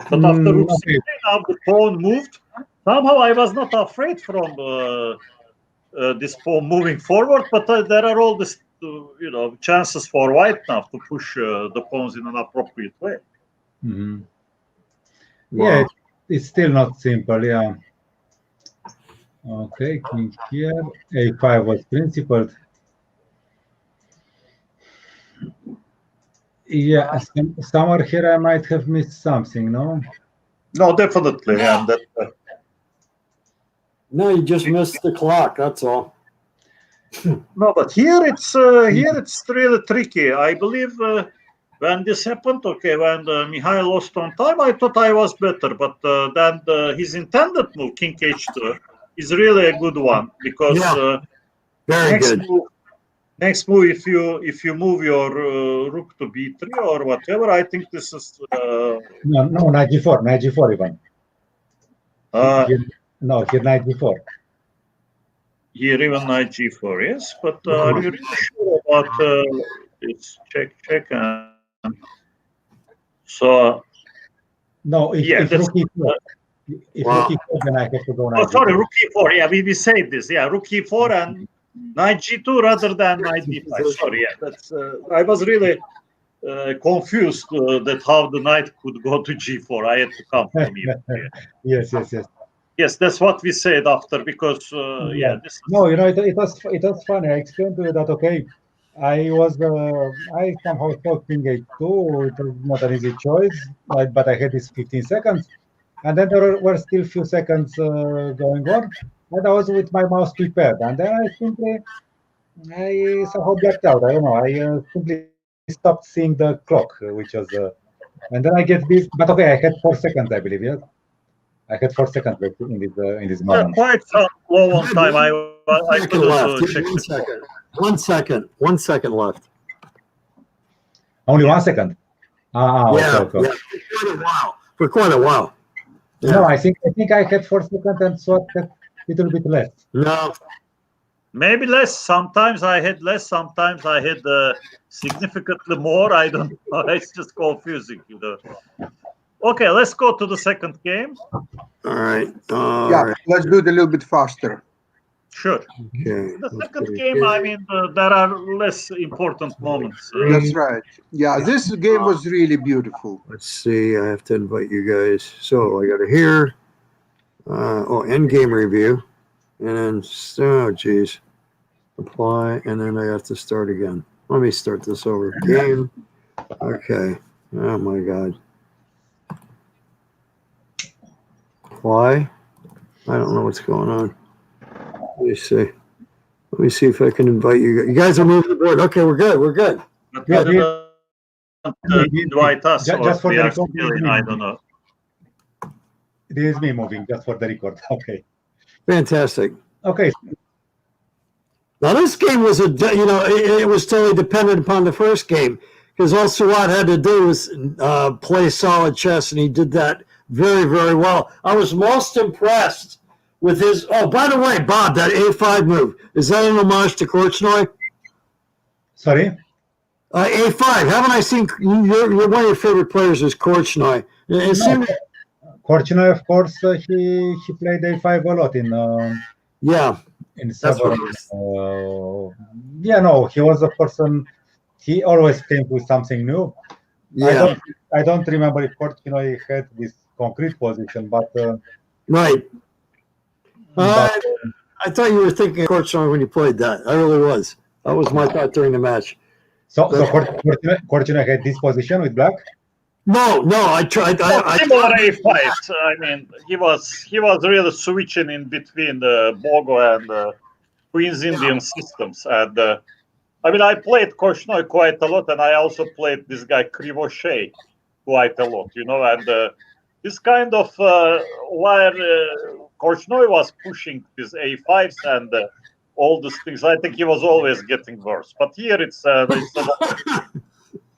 But after rook c3, now the pawn moved. Somehow I was not afraid from this pawn moving forward, but there are all these, chances for white now to push the pawns in an appropriate way. Yeah, it's still not simple. Yeah. Okay, king here. A5 was principled. Yeah, somewhere here I might have missed something, no? No, definitely. And no, you just missed the clock. That's all. No, but here it's really tricky. I believe when this happened, when Mihail lost on time, I thought I was better, but then his intended move, king h2, is really a good one because very good. Next move, if you move your rook to b3 or whatever, I think this is no, knight g4 even. Here knight g4. Here even knight g4, yes, but are you really sure about this? Check and so. No, if rook e4. If rook e4, then I have to go knight. Oh, sorry, rook e4. Yeah, we said this. Yeah, rook e4 and knight g2 rather than knight b5. Sorry, yeah, that's. I was really confused that how the knight could go to g4. I had to come from here. Yes. Yes, that's what we said after because this is... No, it was funny. I explained to you that I somehow thought king h2. It was not an easy choice, but I had this 15 seconds, and then there were still few seconds going on, and I was with my mouse prepared, and then I somehow blacked out. I don't know. I simply stopped seeing the clock, which was, and then I get this. But okay, I had 4 seconds, I believe. Yes. I had 4 seconds left in this moment. Quite low on time. I couldn't check. 1 second. 1 second left. Only 1 second. Okay. For quite a while. Yeah. No, I think I had 4 seconds and Suat had a little bit less. No. Maybe less. Sometimes I had less. Sometimes I had significantly more. I don't know. It's just confusing, Okay, let's go to the second game. All right. Let's do it a little bit faster. Sure. Okay. The second game, I mean, there are less important moments. That's right. Yeah, this game was really beautiful. Let's see. I have to invite you guys. So I got to hear. End game review. And then, geez. Apply, and then I have to start again. Let me start this over. Game. Okay. Oh my God. Apply. I don't know what's going on. Let me see. Let me see if I can invite you. You guys are moving the board. Okay, we're good. We're good. But Yeah, you didn't invite us, Just for we the are record, still in, I don't know. This is me moving, just for the record. Okay. Fantastic. Okay. Now this game was it was totally dependent upon the first game because all Suat had to do was play solid chess, and he did that very, very well. I was most impressed with his. Oh, by the way, Bob, that A5 move, is that an homage to Korchnoi? Sorry? A5. Haven't I seen? You're one of your favorite players is Korchnoi. It seemed, Korchnoi, of course, he played A5 a lot in yeah. That's what several. No, he was a person. He always came with something new. Yeah. I don't remember if Korchnoi had this concrete position, but Right. but I thought you were thinking of Korchnoi when you played that. I really was. That was my thought during the match. so Korchnoi had this position with black. No, I tried. Similar A5. I mean, he was really switching in between the Bogo and the Queen's Indian systems. And I mean, I played Korchnoi quite a lot, and I also played this guy Krivoshay quite a lot, and this kind of where Korchnoi was pushing his A5s and all these things, I think he was always getting worse. But here it's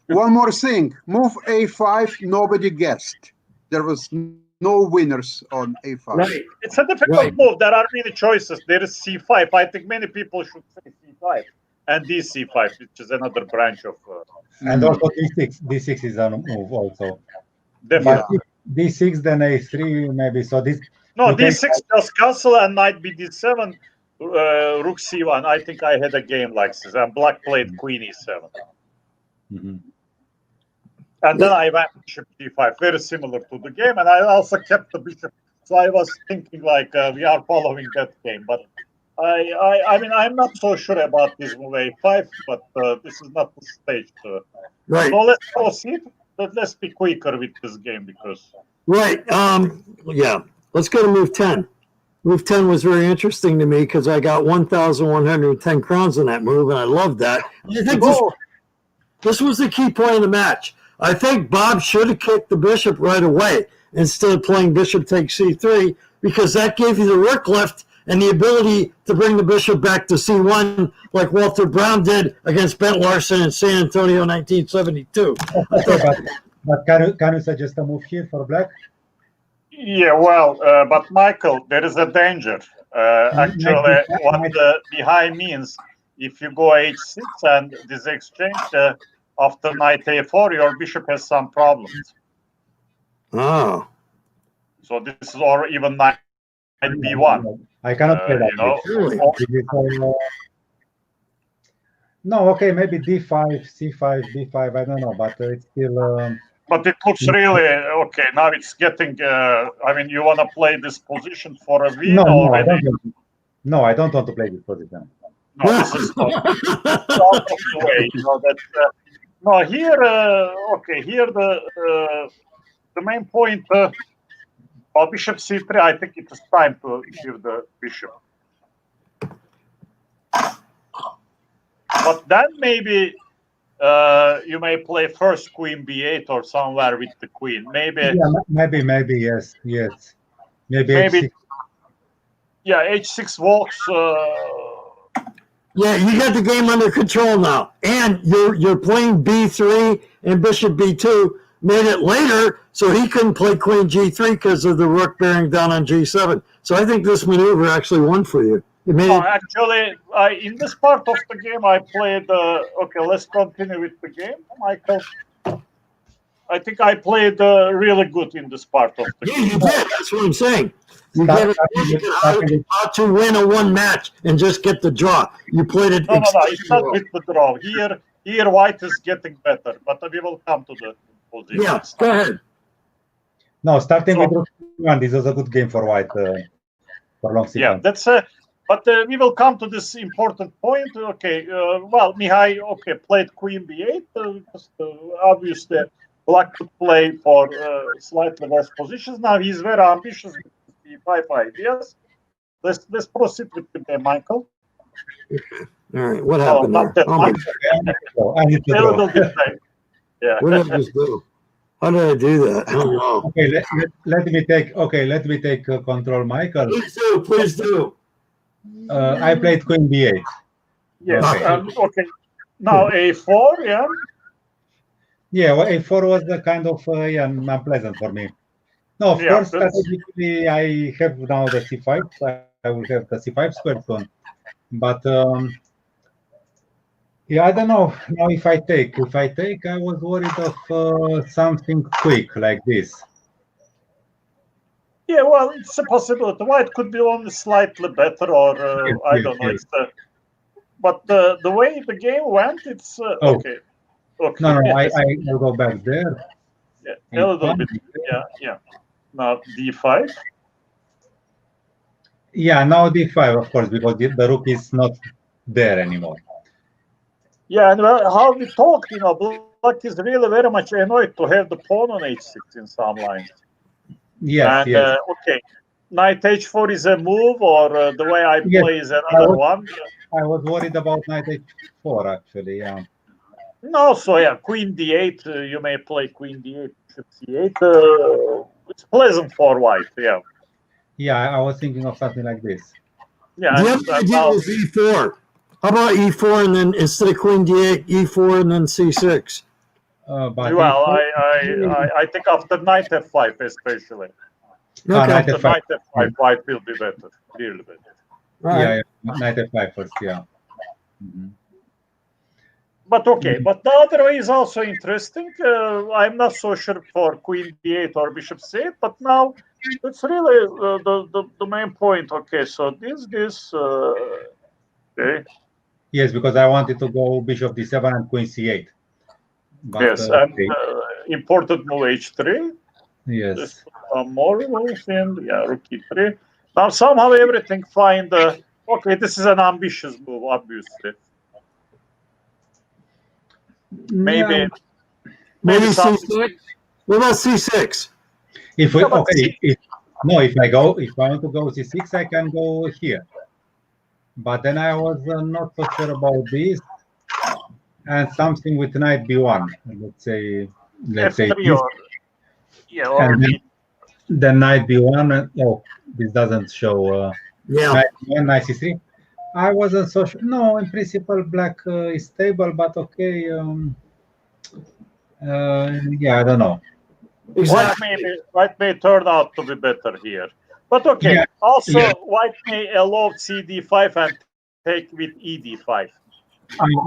One more thing, move A5, nobody guessed. There was no winners on A5. Right. It's a difficult move. There are many choices. There is C5. I think many people should say C5 and DC5, which is another branch of. And also D6. D6 is a move also. Definitely. But D6, then A3 maybe. So this. No, D6 just castle and knight BD7, rook C1. I think I had a game like this, and black played Queen E7. Mm-hmm. And then I went bishop D5, very similar to the game, and I also kept the bishop. So I was thinking like we are following that game, but I mean I'm not so sure about this move A5, but this is not the stage. Right. So let's proceed. But let's be quicker with this game because. Right. Yeah. Let's go to move 10. Move 10 was very interesting to me because I got 1,110 crowns in that move, and I loved that. I think this was the key point of the match. I think Bob should have kicked the bishop right away instead of playing bishop takes C3 because that gave you the rook lift and the ability to bring the bishop back to C1 like Walter Brown did against Bent Larson in San Antonio 1972. But can you suggest a move here for black? Yeah, well, but Michael, there is a danger. Actually, what behind means, if you go H6 and this exchange, after knight A4, your bishop has some problems. Oh. So this is, or even knight B1. I cannot play that. Really? No, okay, maybe D5, C5, D5, I don't know, but it's still... But it looks really, okay, now it's getting, I mean, you want to play this position for a win already? I don't want to play this position. No, this is not out of the way. No, here, okay, here the main point, bishop C3, I think it is time to give the bishop. But then maybe you may play first Queen B8 or somewhere with the Queen. Maybe. Yeah, maybe yes. Maybe H6. Yeah, H6 walks. Yeah, you got the game under control now, and you're playing B3 and Bishop B2. Made it later, so he couldn't play Queen G3 because of the rook bearing down on G7. So I think this maneuver actually won for you. Actually, in this part of the game, I played. Okay, let's continue with the game, Michael. I think I played really good in this part of the game. Yeah, you did. That's what I'm saying. You get how to win a one match and just get the draw. You played it. No, it's not with the draw. Here, White is getting better, but we will come to the position. Yeah, go ahead. No, starting with rook 1, this was a good game for White for long sequence. Yeah, that's but we will come to this important point. Okay, well, Mihail, played Queen B8. Obviously, Black could play for slightly worse positions. Now he's very ambitious with B5 ideas. Let's proceed with the game, Michael. All right, what happened not there? that Oh my much. I need to A go. little bit late. Yeah. What did I just do? How did I do that? I don't know. Okay, let me take control, Michael. Please do. I played Queen B8. Yes. Okay. Okay. Now A4. Yeah. Yeah, well, A4 was the kind of unpleasant for me. No, of course, strategically, I have now the C5. I will have the C5 squared soon. But yeah, I don't know. Now, if I take, I was worried of something quick like this. Yeah, well, it's a possibility. White could be only slightly better, or I don't know. Yes. It's but the way the game went, it's okay. Okay. No, I'll go back there. Yeah, a little bit. Yeah. Now D5. Yeah, now D5, of course, because the rook is not there anymore. Yeah, and how we talked, Black is really very much annoyed to have the pawn on H6 in some lines. Yes, and, okay, Knight H4 is a move, or the way I play is another one. I was worried about Knight H4, actually, yeah. No, so yeah, Queen D8, you may play Queen D8, Bishop C8. It's pleasant for White, yeah. Yeah, I was thinking of something like this. Yeah, the other idea was E4. How about E4 and then instead of Queen D8, E4 and then C6? But well, I think after Knight F5 especially. Okay. After Knight F5, White will be better, really better. Right. Yeah, Knight F5 first, yeah. Mm-hmm. But okay, but the other way is also interesting. I'm not so sure for Queen D8 or Bishop C8, but now it's really the main point. Okay, so this. Okay. Yes, because I wanted to go Bishop D7 and Queen C8. But, yes, and important move H3. Yes. More moves and Rook E3. Now somehow everything find. Okay, this is an ambitious move, obviously. Maybe C6. What about C6? If I want to go C6, I can go here. But then I was not so sure about this, and something with Knight B1. Let's say this. And then Knight B1. Oh, this doesn't show. Knight B1, Knight C3. I wasn't so sure. No, in principle, Black is stable, but okay. Yeah, I don't know. Exactly. White may turn out to be better here. But okay, also White may allow CD5 and take with ED5.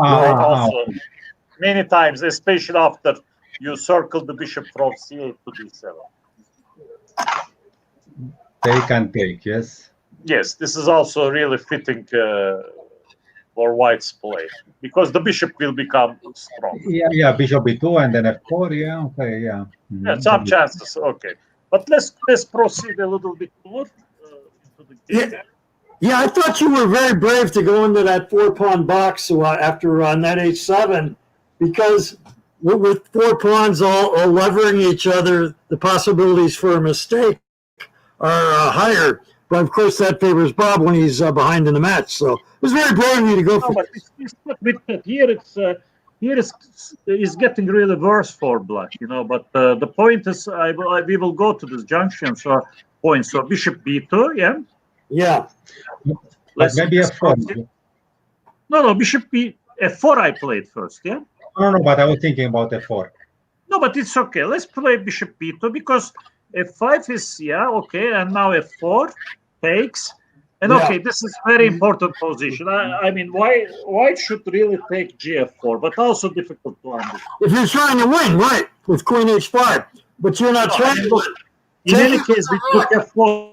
Also, many times, especially after you circle the bishop from C8 to D7. Take and take, yes. Yes, this is also really fitting for White's play because the bishop will become strong. Yeah, Bishop B2 and then F4. Yeah, okay, yeah. Mm-hmm. Yeah, some chances. Okay, but let's proceed a little bit more into the game. Yeah, I thought you were very brave to go into that 4-pawn box after Knight H7 because with 4 pawns all levering each other, the possibilities for a mistake are higher. But of course, that favors Bob when he's behind in the match. So it was very brave of you to go for. But it's not with that. Here is getting really worse for Black, But the point is, we will go to this junction. So point. So Bishop B2, yeah. Yeah. Maybe F4. No, Bishop F4 I played first, yeah? No, but I was thinking about F4. No, but it's okay. Let's play Bishop B2 because F5 is, okay, and now F4 takes. And okay, this is very important position. I mean, why should really take GF4, but also difficult to understand. If you're trying to win, right, with Queen H5, but you're not trying to win. In any case, with F4,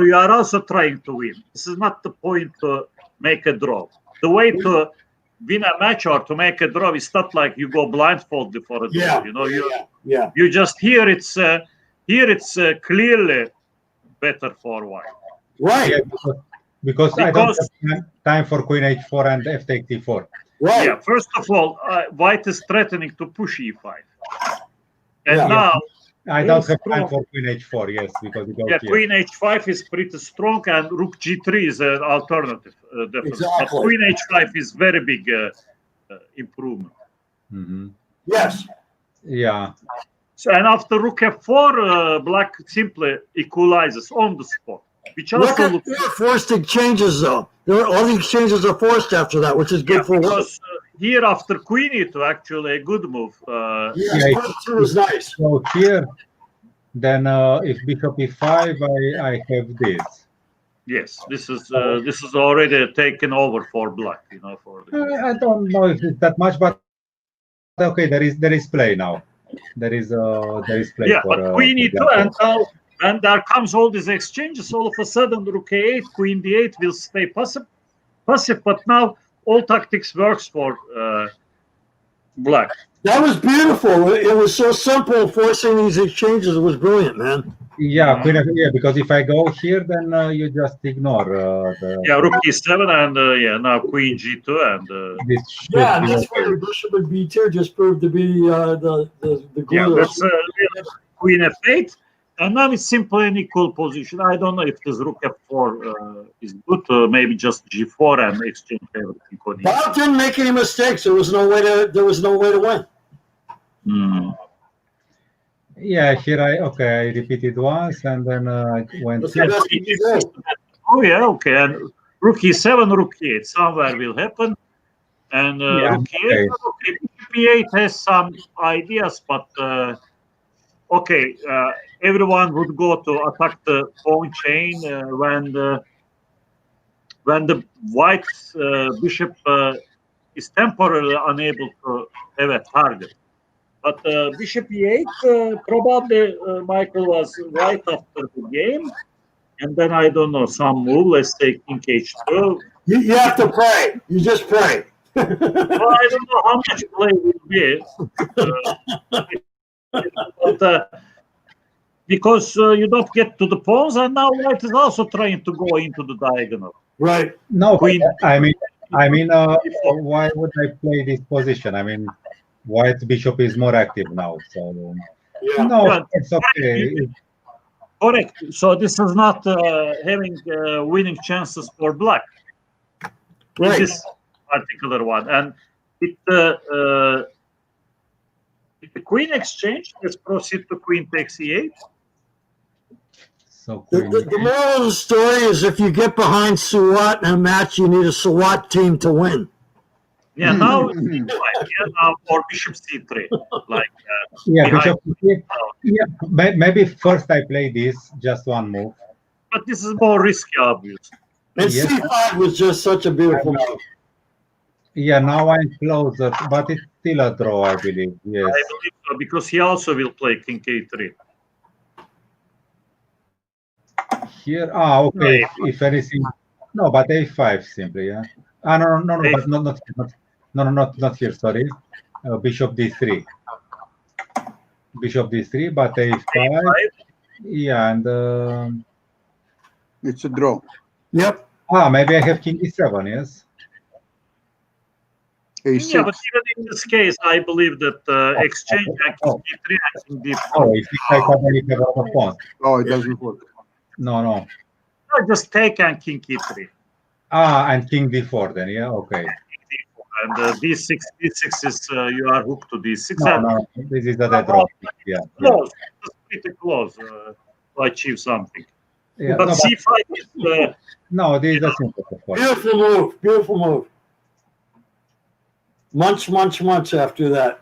you are also trying to win. This is not the point to make a draw. The way to win a match or to make a draw is not like you go blindfolded for a draw. You just here it's clearly better for White. Right. Because I don't have time for queen h4 and f takes e4. Right. Yeah, first of all, white is threatening to push e5. And Yeah. now... I don't have time for queen h4, yes, because you go Yeah, here. queen h5 is pretty strong, and rook g3 is an alternative. Definitely. Exactly. But queen h5 is very big improvement. Mm-hmm. Yes. Yeah. So, and after rook f4, black simply equalizes on the spot, which Look also at looks the forced exchanges, though. All the exchanges are forced after that, which is good for white. because here after queen e2, actually a good move. Yeah, it was nice. So here, then if bishop e5, I have this. Yes, this is already taken over for black. You know, for the... I don't know if it's that much, but okay, there is play now. There is play. Yeah, for, but queen e2, black. and now when there comes all these exchanges, all of a sudden rook a8, queen d8 will stay passive. But now all tactics works for black. That was beautiful. It was so simple. Forcing these exchanges was brilliant, man. Yeah, queen yeah, because if I go here, then you just ignore the. Yeah, rook e7, and yeah, now queen g2, and this should Yeah, be that's where the bishop and b2 just proved to be the yeah, glue. that's queen f8, and now it's simply an equal position. I don't know if this rook f4 is good. Maybe just g4 and exchange everything on e. Bob didn't make any mistakes. There was no way to win. Mm. Yeah, here I repeated once and then went. That's the best you can do. Oh yeah, okay. And rook e7, rook e8, somewhere will happen. And Yeah, rook e8, okay. Bishop e8 has some ideas, but okay, everyone would go to attack the pawn chain when the white bishop is temporarily unable to have a target. But bishop e8, probably Michael was right after the game. And then, I don't know, some move, let's say king h2. You have to pray. You just pray. Well, I don't know how much play will be. Because you don't get to the pawns, and now white is also trying to go into the diagonal. Right. No, Queen. I mean, why would I play this position? I mean, white bishop is more active now, so Yeah. no, Yeah. it's okay. Correct. So this is not having winning chances for black. Right. This particular one, and with the queen exchange, let's proceed to queen takes e8. So The queen. moral of the story is if you get behind Suat in a match, you need a Suat team to win. Yeah, now it's e5, yeah, now or bishop c3, like Yeah, behind. bishop. Yeah, maybe first I play this, just one move. But this is more risky, obviously. And Yes. C5 was just such a beautiful move. Yeah, now I'm closer, but it's still a draw, I believe. Yes. I believe so, because he also will play king a3. Here, okay. If anything, no, but a5 simply, yeah. No, but not here. Sorry, bishop d3. Bishop d3, but a5. Yeah, and It's a draw. Yep. maybe I have king e7. Yes. A6. Yeah, but even in this case, I believe that exchange and king d3 and king d4. Oh, if I have a lot of pawns. Oh, it doesn't work. No. No, just take and king e3. And king d4 then. Yeah. Okay. And d6 is you are hooked to d6. No. This is the dead draw. Yeah. Close, just pretty close to achieve something. Yeah. But No, c5 is no, this is a simple, of course. Beautiful move. Beautiful move. Munch after that.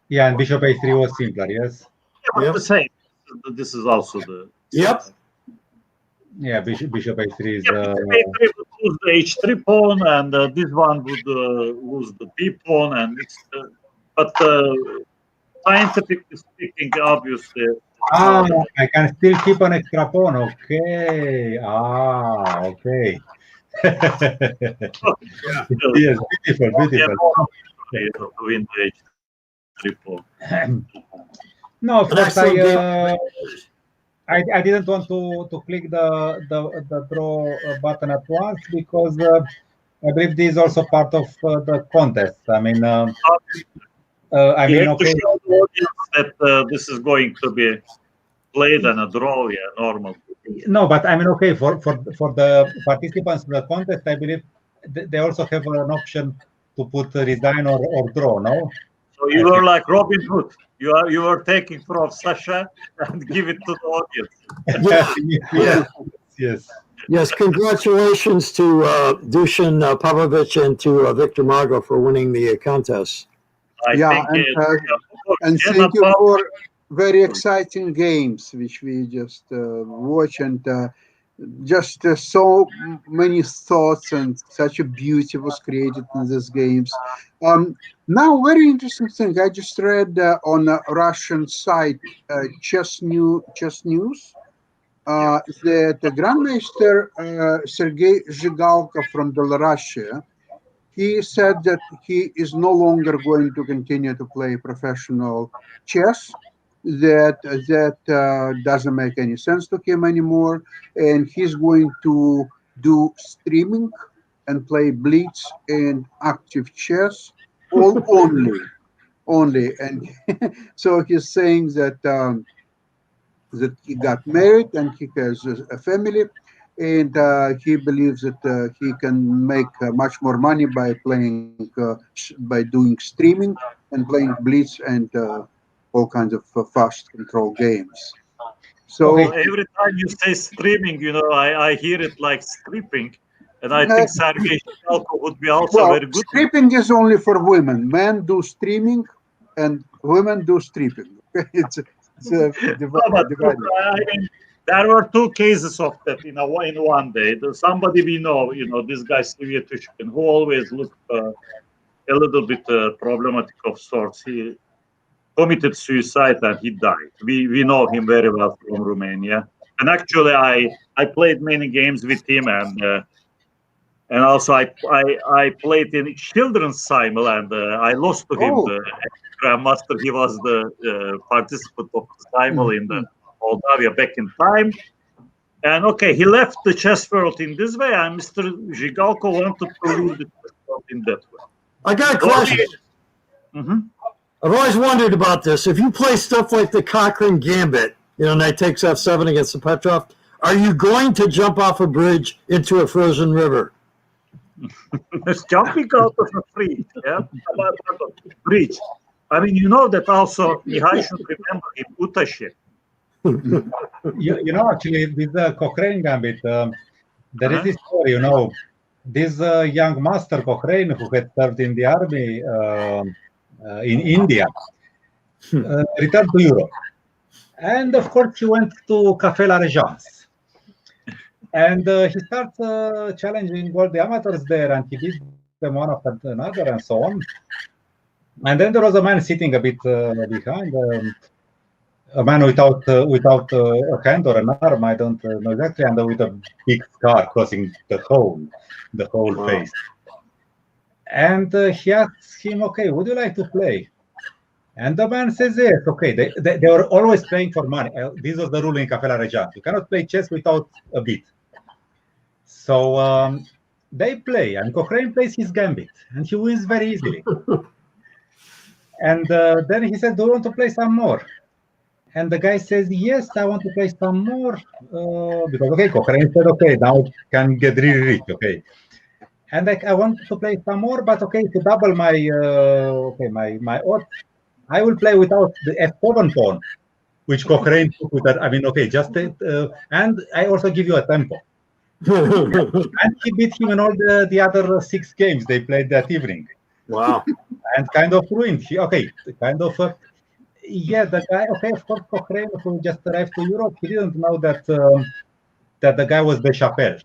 Yeah, and bishop a3 was simpler. Yes. but the same. This is also the. Yep. Yeah, bishop a3 is. Yeah, a3 would lose the h3 pawn, and this one would lose the b pawn, and it's. But scientifically speaking, obviously. I can still keep an extra pawn. Okay. Okay. Yes, beautiful. To win the h3 pawn. No, of course I didn't want to click the draw button at once because I believe this is also part of the contest. I mean, You have to show the audience that this is going to be played and a draw, yeah, normal. No, but I mean, okay, for the participants in the contest, I believe they also have an option to put resign or draw, no? So you were like Robin Hood. You were taking from Sasha and give it to the audience. Yes. Yes, congratulations to Dusan Pavlovich and to Victor Mago for winning the contest. Yeah, and thank you for very exciting games which we just watch, and just so many thoughts and such a beauty was created in these games. Now, very interesting thing. I just read on a Russian site, Chess News, that the Grandmaster Sergei Zhigalko from Belarus, he said that he is no longer going to continue to play professional chess, that doesn't make any sense to him anymore, and he's going to do streaming and play blitz and active chess only. And so he's saying that that he got married and he has a family, and he believes that he can make much more money by playing by doing streaming and playing blitz and all kinds of fast control games. So every time you say streaming, I hear it like stripping, and I think Sergei Zhigalko would be also very good. Stripping is only for women. Men do streaming, and women do stripping. It's divided. I mean, there were two cases of that in one day. Somebody we know, this guy Sviatushkin, who always looked a little bit problematic of sorts. He committed suicide and he died. We know him very well from Romania. And actually, I played many games with him, and also I played in children's simul, and I lost to him. The Grandmaster, he was the participant of the simul in the Moldavia back in time. And okay, he left the chess world in this way, and Mr. Zhigalko wanted to leave the chess world in that way. I got a question. I've always wondered about this. If you play stuff like the Cochrane Gambit, knight takes f7 against the Petrov, are you going to jump off a bridge into a frozen river? It's jumping out of a bridge, bridge. I mean, that also Mihail should remember in Utashi. Actually, with the Cochrane Gambit, there is this story, this young master Cochrane who had served in the army in India, returned to Europe. And of course, he went to Café La Régence. And he starts challenging all the amateurs there, and he beats them one after another and so on. And then there was a man sitting a bit behind, a man without a hand or an arm, I don't know exactly, and with a big scar crossing the whole face. And he asks him, okay, would you like to play? And the man says yes. Okay, they were always playing for money. This was the rule in Café La Régence. You cannot play chess without a bid. So they play, and Cochrane plays his gambit, and he wins very easily. And then he said, do you want to play some more? And the guy says, yes, I want to play some more. Because, okay, Cochrane said, okay, now it can get really rich, okay. And I want to play some more, but okay, to double my my odds, I will play without the f7 pawn, which Cochrane took with that. I mean, okay, and I also give you a tempo. And he beat him in all the other 6 games they played that evening. Wow. And kind of ruined. The guy, okay, of course, Cochrane, who just arrived to Europe, he didn't know that the guy was Deschapelle.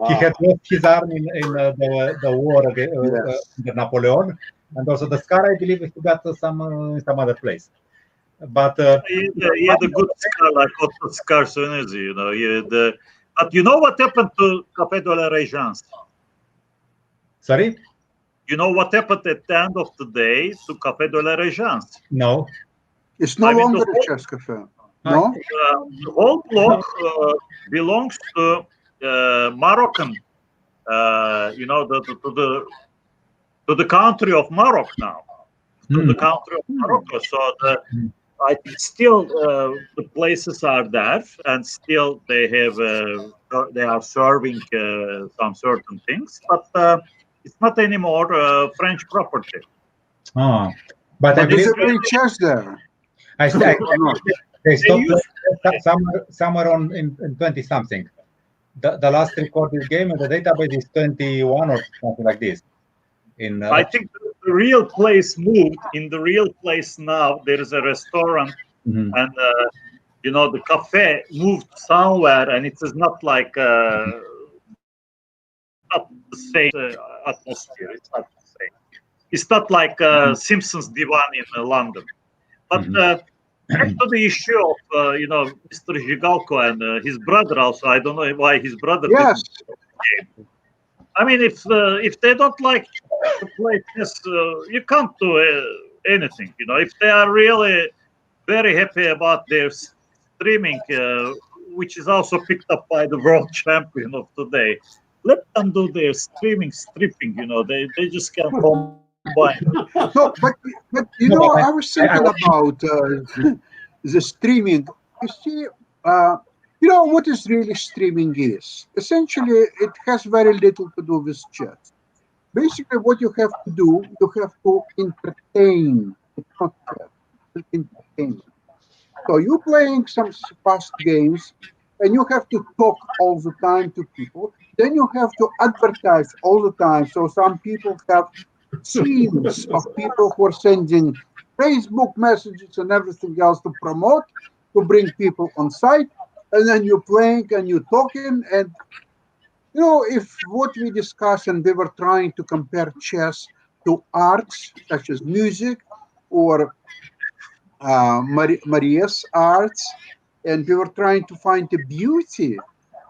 He had lost his arm in the war against Napoleon, and also the scar, I believe, he got some other place. But he had a good scar, like Otto Scar's energy, But you know what happened to Café de la Régence? Sorry? You know what happened at the end of the day to Café de la Régence? No. It's no I mean, longer the a whole, chess cafe. No? the whole block belongs to Moroccan, to the country of Morocco now, to the country of Morocco. So I think still the places are there, and still they are serving some certain things, but it's not anymore French property. Ah, but I But do believe they play chess there? I Or not? they stopped used somewhere on in 20 something. The last recorded game in the database is 21 or something like this. I think the real place moved. In the real place now, there is a restaurant, Mhm. and the cafe moved somewhere, and it is not like not the same atmosphere. It's not the same. It's not like Simpsons Divan in London. But back to the issue of Mr. Zhigalko and his brother. Also, I don't know why his brother Yes. didn't. I mean, if they don't like to play chess, you can't do anything. If they are really very happy about their streaming, which is also picked up by the world champion of today, let them do their stripping. They just can't combine. No, but I was thinking about the streaming. You see, what is really streaming is? Essentially, it has very little to do with chess. Basically, what you have to do, you have to entertain. It's not chess, it's entertainment. So you're playing some fast games, and you have to talk all the time to people. Then you have to advertise all the time. So some people have teams of people who are sending Facebook messages and everything else to promote, to bring people on site, and then you're playing and you're talking. And if what we discuss and we were trying to compare chess to arts such as music or Maria's arts, and we were trying to find the beauty.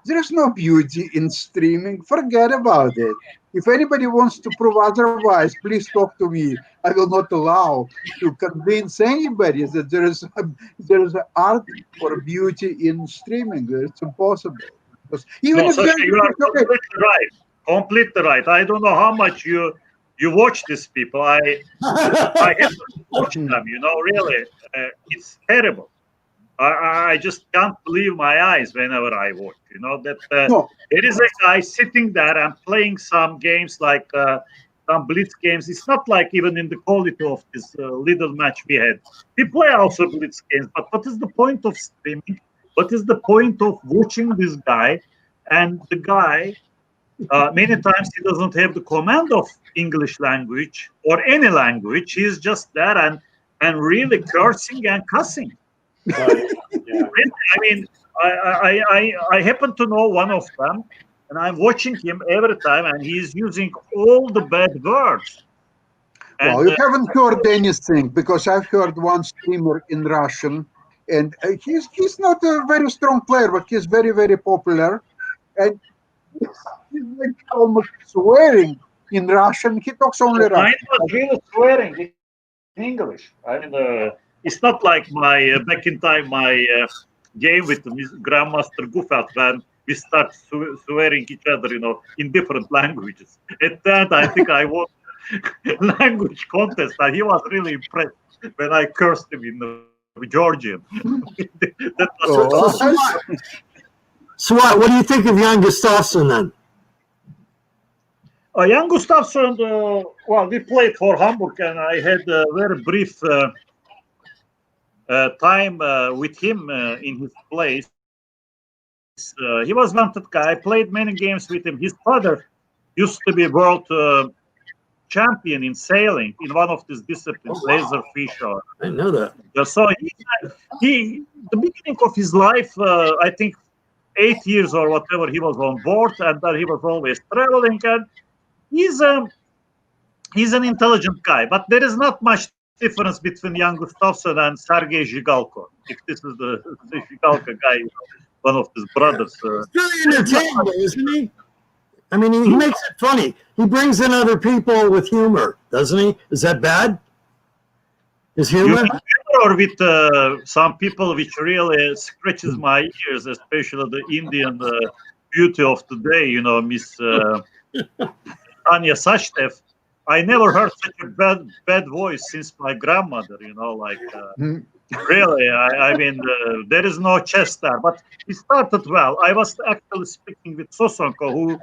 There's no beauty in streaming. Forget about it. If anybody wants to prove otherwise, please talk to me. I will not allow to convince anybody that there is an art or beauty in streaming. It's impossible. Because even No, if Sasha, there's you are completely right. Completely right. I don't know how much you watch these people. I have to watch them. Really, it's terrible. I just can't believe my eyes whenever I watch. That no, there is a guy sitting there and playing some games like some blitz games. It's not like even in the quality of this little match we had. We play also blitz games, but what is the point of streaming? What is the point of watching this guy? And the guy, many times he doesn't have the command of English language or any language. He's just there and really cursing and cussing. I mean, I happen to know one of them, and I'm watching him every time, and he's using all the bad words. Well, you haven't heard anything, because I've heard one streamer in Russian, and he's not a very strong player, but he's very, very popular, and he's like almost swearing in Russian. He talks only Russian. Mine was really swearing in English. I mean, it's not like my back in time my game with Grandmaster Gufat when we start swearing each other, in different languages. At that, I think I won language contest, and he was really impressed when I cursed him in Georgian. That was Suat, what do you think of Jan Gustafsson then? Jan Gustafsson, well, we played for Hamburg, and I had a very brief time with him in his place. He was a wanted guy. I played many games with him. His father used to be world champion in sailing in one of these disciplines, laserfish. I didn't know that. So he the beginning of his life, I think 8 years or whatever, he was on board, and then he was always traveling. And he's an intelligent guy, but there is not much difference between Jan Gustafsson and Sergei Zhigalko. If this is the Zhigalko guy, one of his brothers. He's really entertaining, isn't he? I mean, he makes it funny. He brings in other people with humor, doesn't he? Is that bad? His humor? mirror with some people, which really scratches my ears, especially the Indian beauty of today. You know, Miss Tanya Sachdev. I never heard such a bad voice since my grandmother. You know, like really. I mean, there is no chess there, but it started well. I was actually speaking with Sosonko,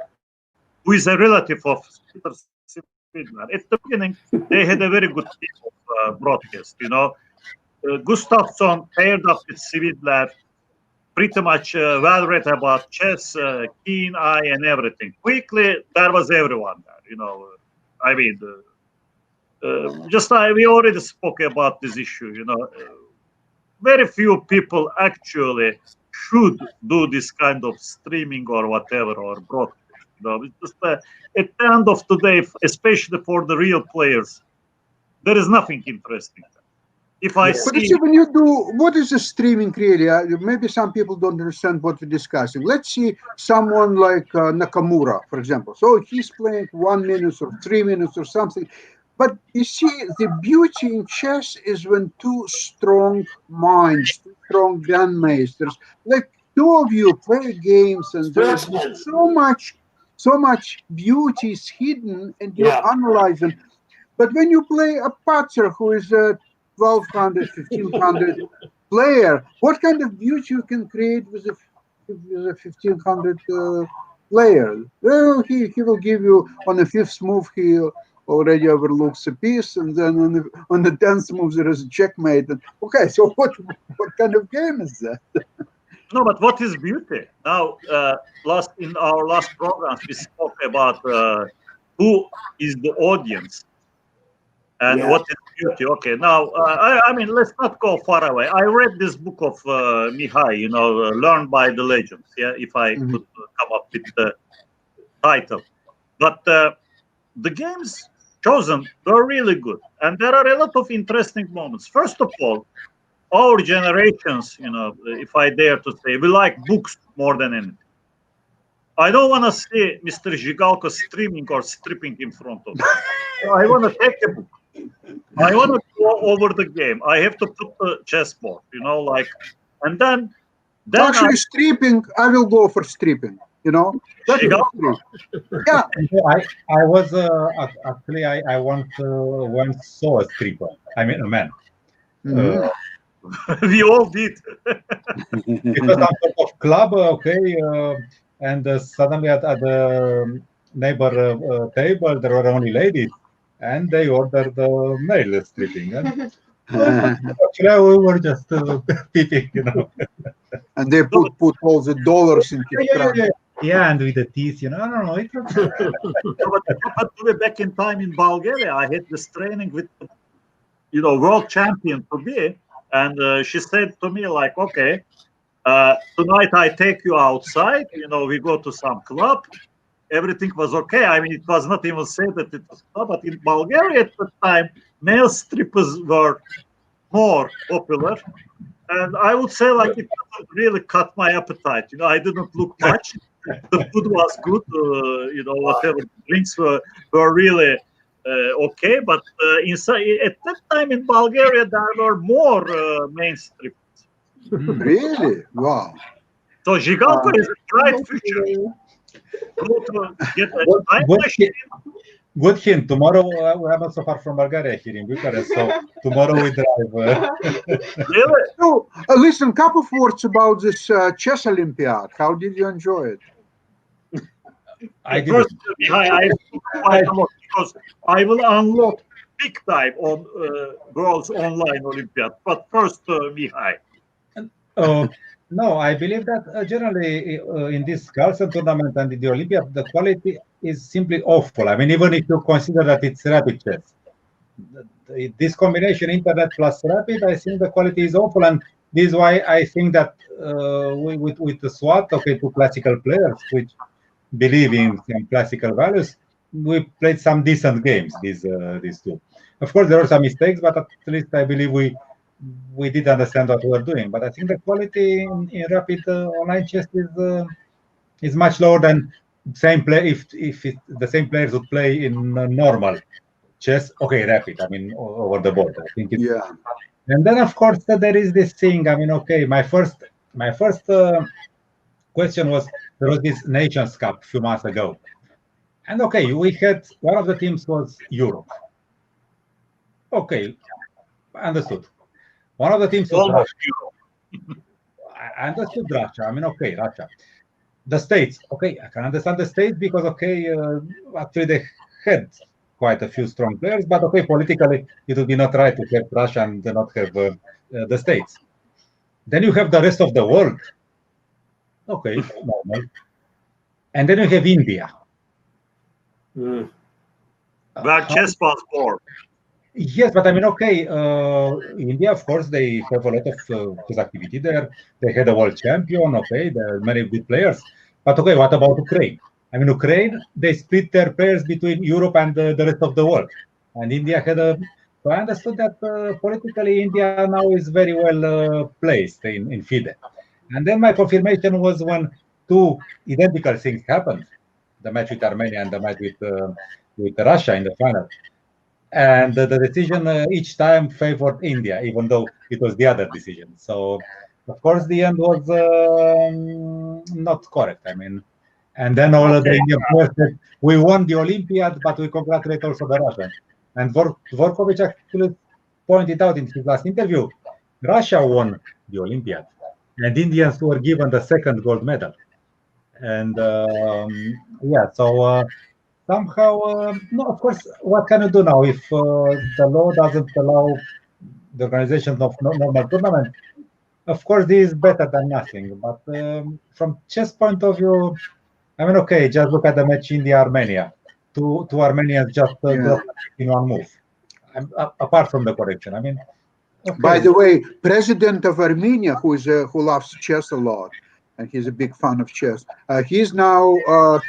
who is a relative of Peter Svidler. At the beginning, they had a very good team of broadcast. You know, Gustafsson paired up with Svidler, pretty much well read about chess, keen eye, and everything. Quickly, there was everyone there. You know, I mean, we already spoke about this issue. You know, very few people actually should do this kind of streaming or whatever or broadcast. You know, it's just at the end of the day, especially for the real players, there is nothing interesting. If I But see, see, when you do, what is the streaming really? Maybe some people don't understand what we're discussing. Let's see someone like Nakamura, for example. So he's playing 1 minute or 3 minutes or something. But you see, the beauty in chess is when two strong minds, two strong grandmasters, like two of you play games, and there's so much beauty is hidden, and you analyze them. But when you play a patzer who is a 1,200, 1,500 player, what kind of beauty you can create with a 1,500 player? Well, he will give you on the 5th move, he already overlooks a piece, and then on the 10th move there is a checkmate. And, okay, so what kind of game is that? no, but what is beauty? Now, in our last programs, we spoke about who is the audience and what is beauty. Okay, now, I mean, let's not go far away. I read this book of Mihail, you know, Learn by the Legends, if I could come up with the title. But the games chosen were really good. And there are a lot of interesting moments. First of all, our generations, you know, if I dare to say, we like books more than anything. I don't want to see Mr. Zhigalko streaming or stripping in front of me. I want to take a book. I want to go over the game. I have to put the chessboard, you know, like, and then actually, stripping, I will go for stripping, you know. Yeah. I was actually I once saw a stripper. I mean a man. We all did. Because I'm sort of club, okay, and suddenly at the neighbor table there were only ladies, and they ordered male stripping. And actually, we were just peeping, you know. And they put all the dollars in his trunk. Yeah, and with the teeth, you know, I don't know. It was... But back in time in Bulgaria, I had this training with, you know, world champion to be, and she said to me like, okay, tonight I take you outside. You know, we go to some club. Everything was okay. I mean, it was not even said that it was club, but in Bulgaria at the time, male strippers were more popular. And I would say like it really cut my appetite. You know, I didn't look much. The food was good. You know, whatever drinks were really okay. But at that time in Bulgaria, there were more main strippers. Really? Wow. So Zhigalko is a bright future. Go to get a time machine. Good hint. Tomorrow we are not so far from Bulgaria here in Bucharest, so tomorrow we drive. Really? So, listen, a couple of words about this chess Olympiad. How did you enjoy it? I First, I quite a lot because I will unload big time on Girls Online Olympiad. But first, Mihail. No, I believe that generally in this Girls tournament and in the Olympiad, the quality is simply awful. I mean, even if you consider that it's rapid chess, this combination internet plus rapid, I think the quality is awful, and this is why I think that with the Suat, okay, two classical players which believe in some classical values, we played some decent games. These two. Of course, there were some mistakes, but at least I believe we did understand what we were doing. But I think the quality in rapid online chess is much lower than same play if the same players would play in normal chess. Okay, rapid. I mean over the board. I think it's And then, of course, there is this thing. I mean, okay, my first question was, there was this Nations Cup a few months ago, and okay, we had one of the teams was Europe. Okay, understood. One of the teams was Almost Russia. I understood Russia. I mean, okay, Russia. The States, okay, I can understand the States because, okay, actually they had quite a few strong players, but okay, politically it would be not right to have Russia and not have the States. Then you have the rest of the world. Okay, normal. And then you have India. Mm. where chess was born. Yes, but I mean, okay, India, of course, they have a lot of chess activity there. They had a world champion, okay, there are many good players. But okay, what about Ukraine? I mean, Ukraine, they split their players between Europe and the rest of the world. And India had a. So I understood that politically, India now is very well placed in FIDE. And then my confirmation was when two identical things happened: the match with Armenia and the match with Russia in the final. And the decision each time favored India, even though it was the other decision. So, of course, the end was not correct. I mean, and then all of the Indian players said, we won the Olympiad, but we congratulate also the Russians. And Dvorkovich actually pointed out in his last interview, Russia won the Olympiad, and Indians were given the second gold medal. And yeah, so somehow, no, of course, what can you do now if the law doesn't allow the organization of normal tournament? Of course, this is better than nothing. But from chess point of view, I mean, okay, just look at the match India-Armenia. Two Armenians just dropped in one move. Apart from the correction, I mean. Okay. By the way, President of Armenia, who loves chess a lot, and he's a big fan of chess, he's now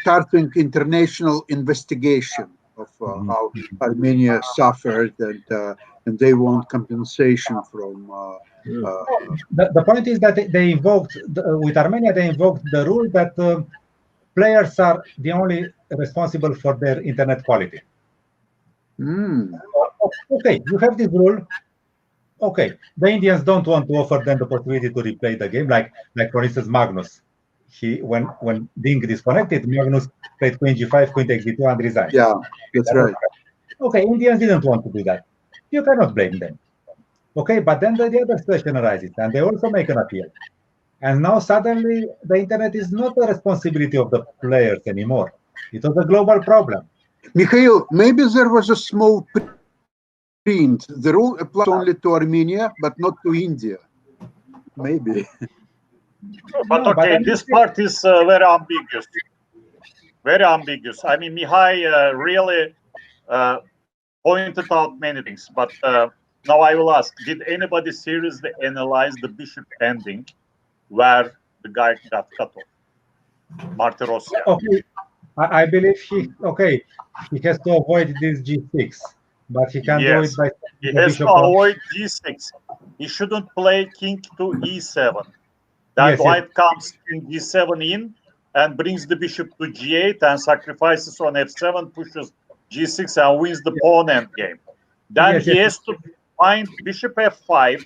starting international investigation of how Armenia suffered, and they want compensation from. The point is that they invoked with Armenia. They invoked the rule that players are the only responsible for their internet quality. Okay, you have this rule. Okay, the Indians don't want to offer them the possibility to replay the game, like for instance Magnus. When Ding disconnected, Magnus played Queen G5, Queen takes D2, and resigned. Yeah, that's right. Okay, Indians didn't want to do that. You cannot blame them. Okay, but then the other question arises, and they also make an appeal. And now suddenly the internet is not the responsibility of the players anymore. It was a global problem. Mihail, maybe there was a small print. The rule applies only to Armenia, but not to India. Maybe. But okay, this part is very ambiguous. Very ambiguous. I mean, Mihail really pointed out many things. But now I will ask, did anybody seriously analyze the bishop ending where the guy got cut off? Martirosyan. Okay, I believe he has to avoid this G6, but he can do it by. He has to avoid G6. He shouldn't play king to E7. That white comes king G7 in and brings the bishop to G8 and sacrifices on F7, pushes G6 and wins the pawn endgame. Then he has to find bishop F5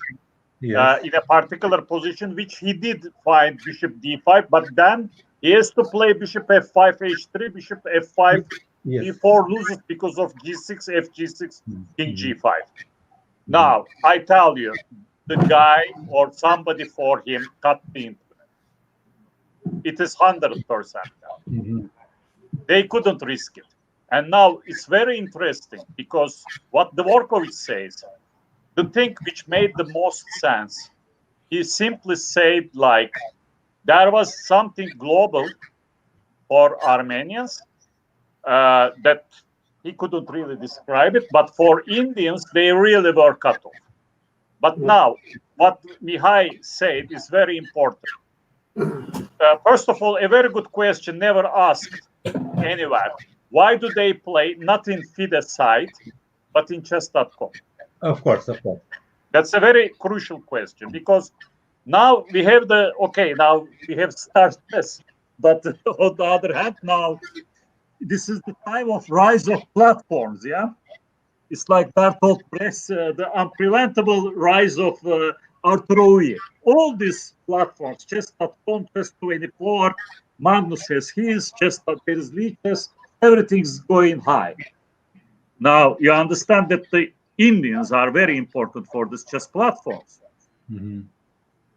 in a particular position, which he did find bishop D5, but then he has to play bishop F5, H3, bishop F5, E4 loses because of G6, F G6, king G5. Now, I tell you, the guy or somebody for him cut the internet. It is 100%. They couldn't risk it. And now it's very interesting because what Dvorkovich says, the thing which made the most sense, he simply said like, there was something global for Armenians that he couldn't really describe it, but for Indians, they really were cut off. But now, what Mihail said is very important. First of all, a very good question, never asked anywhere. Why do they play not in FIDE site, but in chess.com? Of course. That's a very crucial question because now we have now we have star chess, but on the other hand, now this is the time of rise of platforms, It's like Bertolt Brecht, the unpreventable rise of Arthur. All these platforms, chess.com, chess24, Magnus has his, there's Lichess, everything's going high. Now, you understand that the Indians are very important for these chess platforms. Mhm.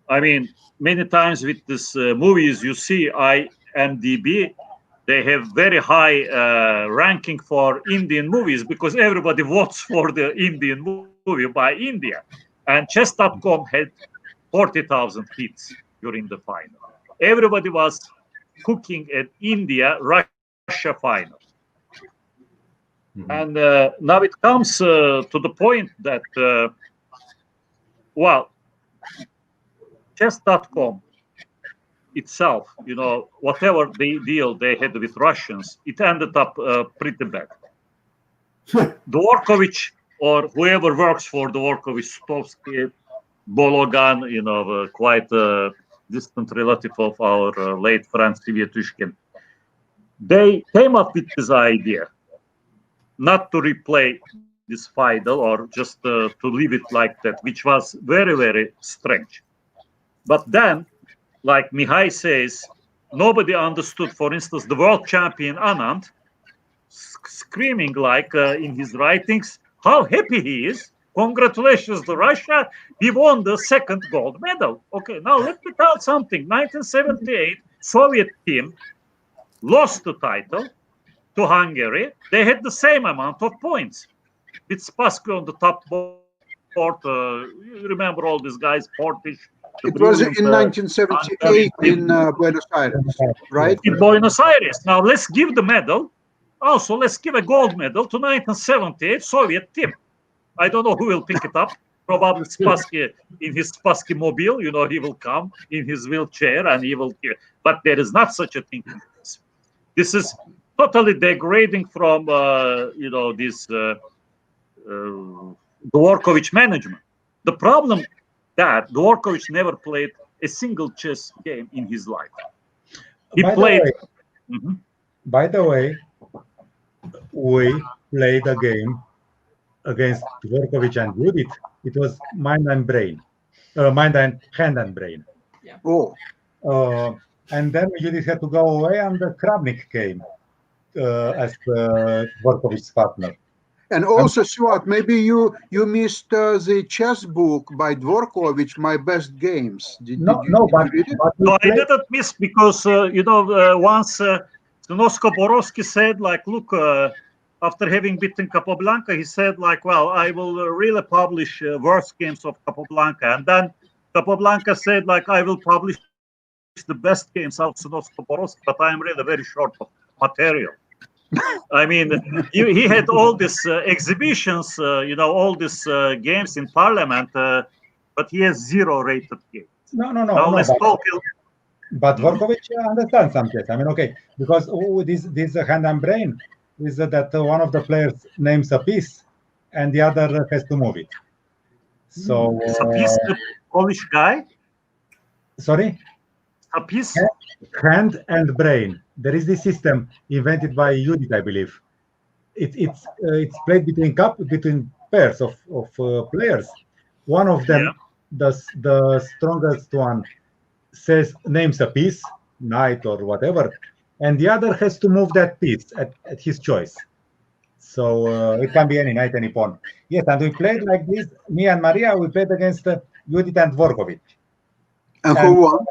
I mean, many times with these movies, you see IMDb, they have very high ranking for Indian movies because everybody votes for the Indian movie by India. And chess.com had 40,000 hits during the final. Everybody was cooking at India-Russia final. Mhm. And now it comes to the point that, chess.com itself, whatever the deal they had with Russians, it ended up pretty bad. Dvorkovich or whoever works for Dvorkovich, Stovsky, Bologan, quite a distant relative of our late friend Svyatushkin, they came up with this idea not to replay this final or just to leave it like that, which was very, very strange. But then, like Mihail says, nobody understood, for instance, the world champion Anand screaming like in his writings how happy he is. Congratulations to Russia. We won the second gold medal. Okay, now let me tell something. 1978 Soviet team lost the title to Hungary. They had the same amount of points with Spassky on the top board. You remember all these guys, Portish. It was in 1978 in Buenos Aires, right? In Buenos Aires. Now let's give the medal. Also, let's give a gold medal to 1978 Soviet team. I don't know who will pick it up. Probably Spassky in his Spassky mobile. He will come in his wheelchair and he will. But there is not such a thing. This is totally degrading from this Dvorkovich management. The problem that Dvorkovich never played a single chess game in his life. He played. By the way, we played a game against Dvorkovich and Judith. It was mind and hand and brain. Yeah. Oh. And then Judith had to go away, and Kravnik came as Dvorkovich's partner. And also, Suat, maybe you missed the chess book by Dvorkovich, My Best Games. Did you read it? No, I didn't miss because, once Nosko Borowski said, like, look, after having beaten Capablanca, he said, like, well, I will really publish worst games of Capablanca. And then Capablanca said, like, I will publish the best games of Nosko Borowski, but I am really very short of material. I mean, he had all these exhibitions, all these games in Parliament, but he has 0 rated games. No. Let's talk. But Dvorkovich understands some chess. I mean, okay, because this hand and brain is that one of the players names a piece and the other has to move it. So a piece, the Polish guy? Sorry? A piece? Hand and brain. There is this system invented by Judith, I believe. It's played between pairs of players. One of them, the strongest one, names a piece, knight or whatever, and the other has to move that piece at his choice. So it can be any knight, any pawn. Yes, and we played like this. Me and Maria, we played against Judith and Dvorkovich. And who won?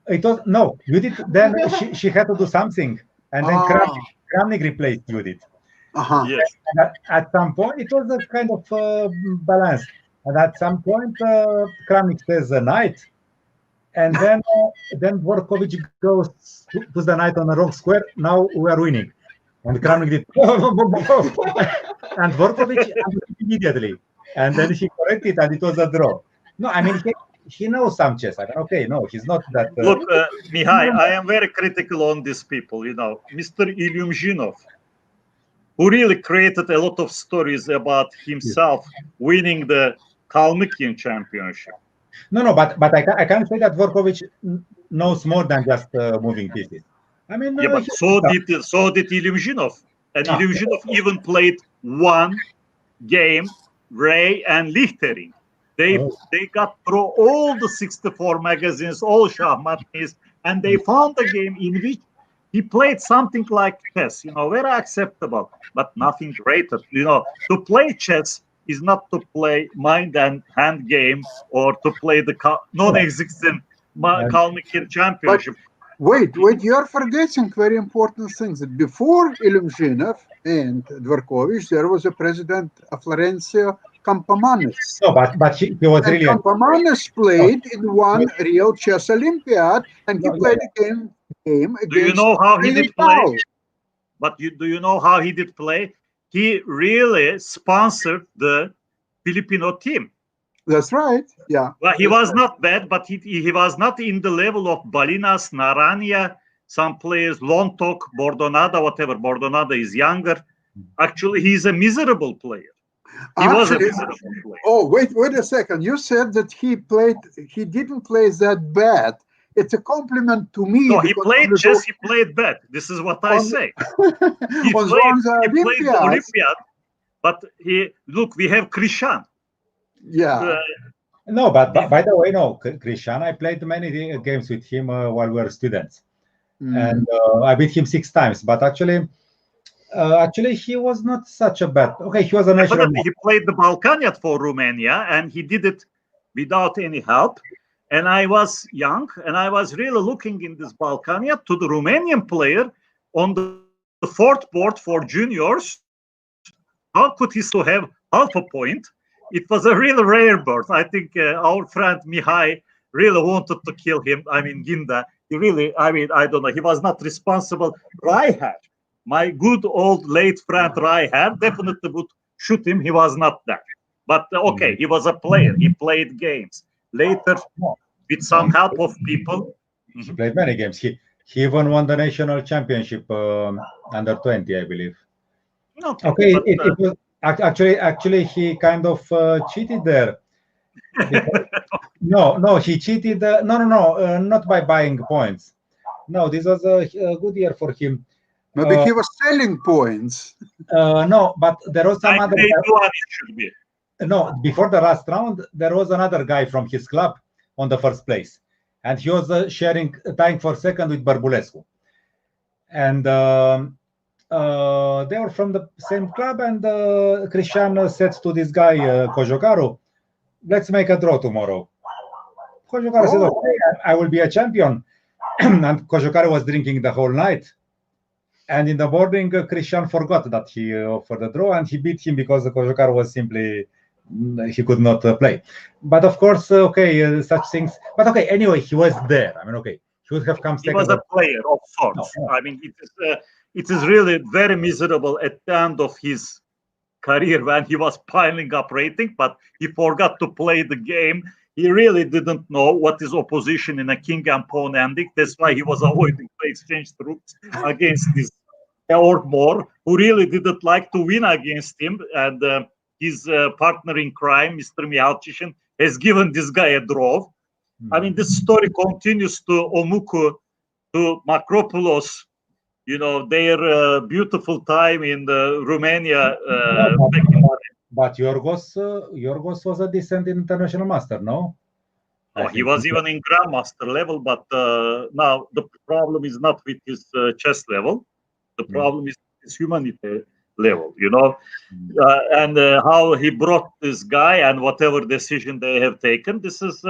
It was Judith. Then she had to do something, and then Kramnik replaced Judith. Yes. At some point, it was a kind of balance, and at some point, Kramnik says a knight, and then Dvorkovich goes puts the knight on the wrong square. Now we are winning, and Kramnik did, and Dvorkovich immediately, and then she corrected, and it was a draw. No, I mean. He knows some chess. I mean, okay, no, he's not that. Look, Mihail, I am very critical on these people. Mr. Ilyumzhinov, who really created a lot of stories about himself winning the Kalmykian championship. No, but I can't say that Dvorkovich knows more than just moving pieces. I mean, but so did Ilyumzhinov, and Ilyumzhinov even played one game Ray and Lichtering. They got through all the 64 magazines, all Shahmatnis, and they found a game in which he played something like chess, very acceptable, but nothing greater. To play chess is not to play mind and hand game or to play the non-existent Kalmykia championship. Wait, you are forgetting very important things. Before Ilumzhinov and Dvorkovich, there was a president of Florencia, Campomanes. No, but he was and really. Campomanes played in one real chess Olympiad, and he played a game against. Do you know how he did play? But do you know how he did play? He really sponsored the Filipino team. That's right. Yeah. Well, he was not bad, but he was not in the level of Balinas, Narania, some players, Lontok, Bordonada, whatever. Bordonada is younger. Actually, he's a miserable player. He was a miserable player. Oh, wait a second. You said that he didn't play that bad. It's a compliment to me. No, he played chess, he played bad. This is what I say. He played the Olympiad, but we have Krishan. Yeah. No, but by the way, Krishan, I played many games with him while we were students. And I beat him 6 times. But actually, he was not such a bad. Okay, he was a national. He played the Balkaniad for Romania, and he did it without any help. And I was young, and I was really looking in this Balkaniad to the Romanian player on the 4th board for juniors. How could he still have half a point? It was a really rare bird. I think our friend Mihail really wanted to kill him. I mean, Ginda. He really, I don't know. He was not responsible. Raiher, my good old late friend Raiher, definitely would shoot him. He was not there. But okay, he was a player. He played games. Later, with some help of people. He played many games. He even won the national championship under 20, I believe. Okay, it was actually he kind of cheated there. No, he cheated. No, not by buying points. No, this was a good year for him. Maybe he was selling points. No, but there was some other. It should be. No, before the last round, there was another guy from his club on the first place, and he was tying for second with Barbulescu, and they were from the same club. And Cristian said to this guy Cojocaru, "Let's make a draw tomorrow." Cojocaru said, "Okay, I will be a champion," and Cojocaru was drinking the whole night. And in the morning, Cristian forgot that he offered the draw, and he beat him because Cojocaru was simply. He could not play, but of course, such things. But okay, anyway, he was there. I mean, okay, he would have come second. He was a player of sorts. No. I mean, it is really very miserable at the end of his career when he was piling up rating, but he forgot to play the game. He really didn't know what is opposition in a king and pawn ending. That's why he was avoiding to exchange troops against this or more, who really didn't like to win against him. And his partner in crime, Mr. Mihail, has given this guy a draw. I mean, this story continues to Omuku, to Makropoulos, their beautiful time in Romania. But Yorgos was a decent international master, no? Oh, he was even in grandmaster level, but now the problem is not with his chess level. The problem is his humanity level, and how he brought this guy and whatever decision they have taken. This is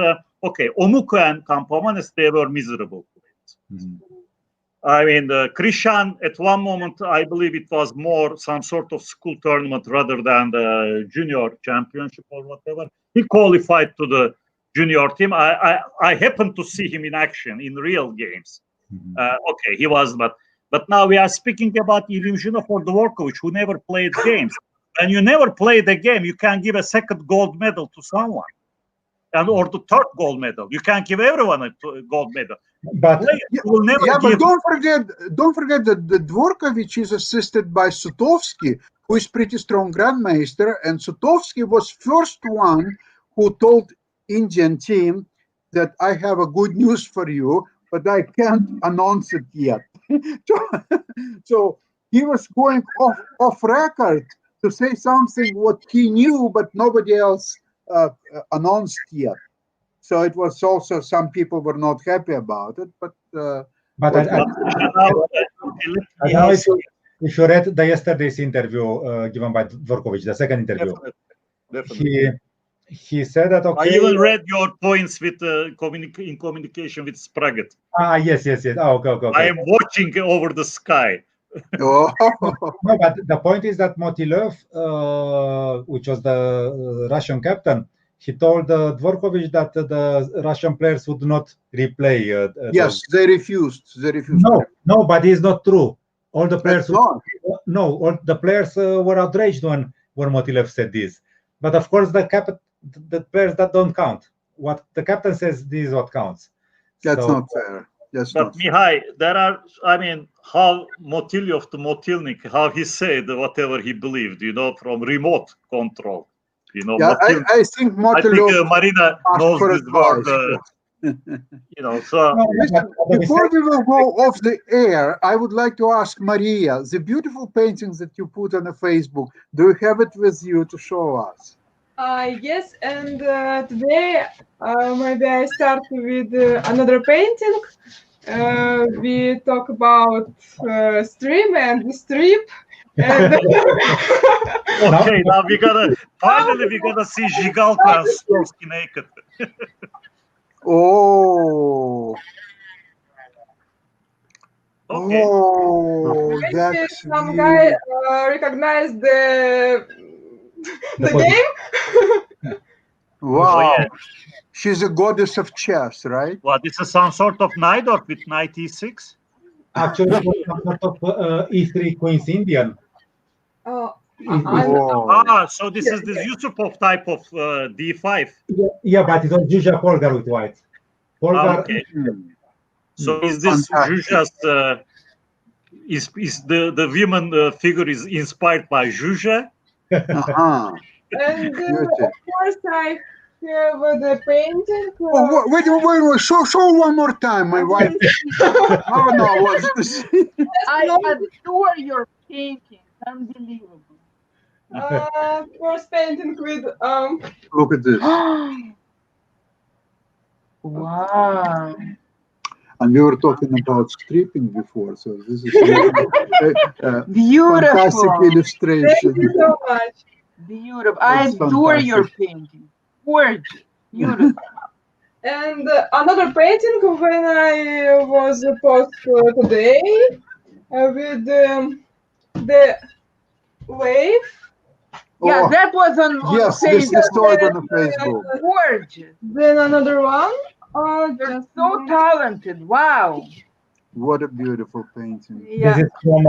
okay. Omuku and Campomanes, they were miserable players. I mean, Krishan, at one moment, I believe it was more some sort of school tournament rather than the junior championship or whatever. He qualified to the junior team. I happened to see him in action in real games. Okay, he was, but now we are speaking about Ilumzhinov or Dvorkovich, who never played games. And you never play the game, you can give a second gold medal to someone, or the third gold medal. You can't give everyone a gold medal. But will never but don't forget that the Dvorkovich is assisted by Sutovsky, who is pretty strong grandmaster, and Sutovsky was first one who told Indian team that I have a good news for you, but I can't announce it yet. So he was going off record to say something what he knew, but nobody else announced yet. So it was also some people were not happy about it, but. But if you read the yesterday's interview given by Dvorkovich, the second interview, Definitely. he said that okay. I even read your points with in communication with Spraget. Yes. Oh, okay. I am watching over the sky. Oh. No, but the point is that Motilov, which was the Russian captain, he told Dvorkovich that the Russian players would not replay. Yes, they refused. No, but it's not true. All the players. All the players were outraged when Motilov said this. But of course, the players that don't count. What the captain says, this is what counts. That's not fair. But Mihail, there are, how Motilov to Motilnik, how he said whatever he believed, from remote control. Yeah, I think Motilov. Marina knows this word. So. Before we will go off the air, I would like to ask Maria, the beautiful paintings that you put on the Facebook, do you have it with you to show us? Yes, and today maybe I start with another painting. We talk about stream and strip. And okay, now we're gonna see Zhigalko and Stolsky naked. Oh. Okay. Oh, maybe some guy recognized the game. Wow. Oh, yeah. She's a goddess of chess, right? What, this is some sort of knight or with knight e6? Actually, some sort of e3 Queen's Indian. Oh. So this is this Yusupov type of d5. Yeah, but it was Zhuzha Polgar with white. Polgar. Okay. So is this Zhuzha's? Is the woman figure is inspired by Zhuzha? Uh-huh. And of course I have the painting. Wait, show one more time, my wife. No, what's this? I adore your painting. Unbelievable. First painting with Look at this. Wow. And we were talking about stripping before, so this is Beautiful. fantastic illustration. Thank you so much. Beautiful. I It's adore fantastic. your painting. Gorgeous. Beautiful. And another painting when I was post today with the wave. Yeah, Oh, that was on yes, Facebook. this saw it on the Facebook. Gorgeous. Then another one. You're so talented. Wow. What a beautiful painting. Yeah. This is from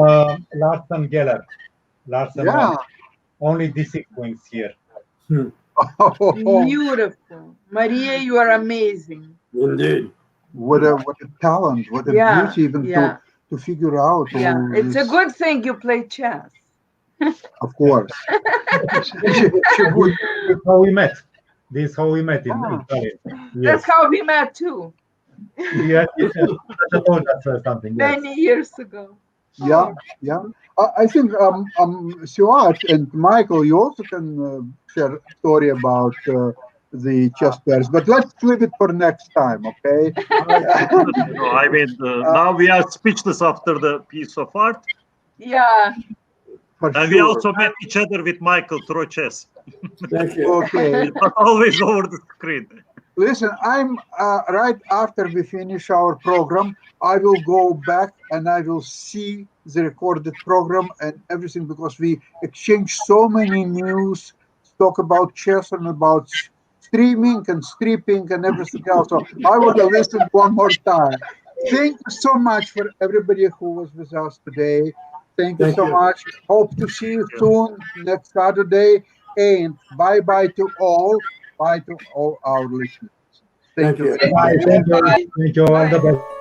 Larsen Geller. Larsen. Yeah. Only this sequence here. Beautiful. Maria, you are amazing. Indeed. What a talent, what a beauty even to figure out. Yeah, all it's a this. good thing you play chess. Of course. She would. This is how we met. This is how we met in Italy. That's how we met too. Yes. I told us something. Yes. Many years ago. Yeah. I think Suat and Michael, you also can share a story about the chess players, but let's leave it for next time, okay? Now we are speechless after the piece of art. Yeah. And we also met each other with Michael through chess. Thank you. Okay. But always over the screen. Listen, I'm right after we finish our program, I will go back and I will see the recorded program and everything, because we exchange so many news, talk about chess and about streaming and stripping and everything else. So I want to listen one more time. Thank you so much for everybody who was with us today. Thank you so much. Hope to see you soon next Saturday. And bye-bye to all. Bye to all our listeners. Thank you. Bye. Thank you. All the best.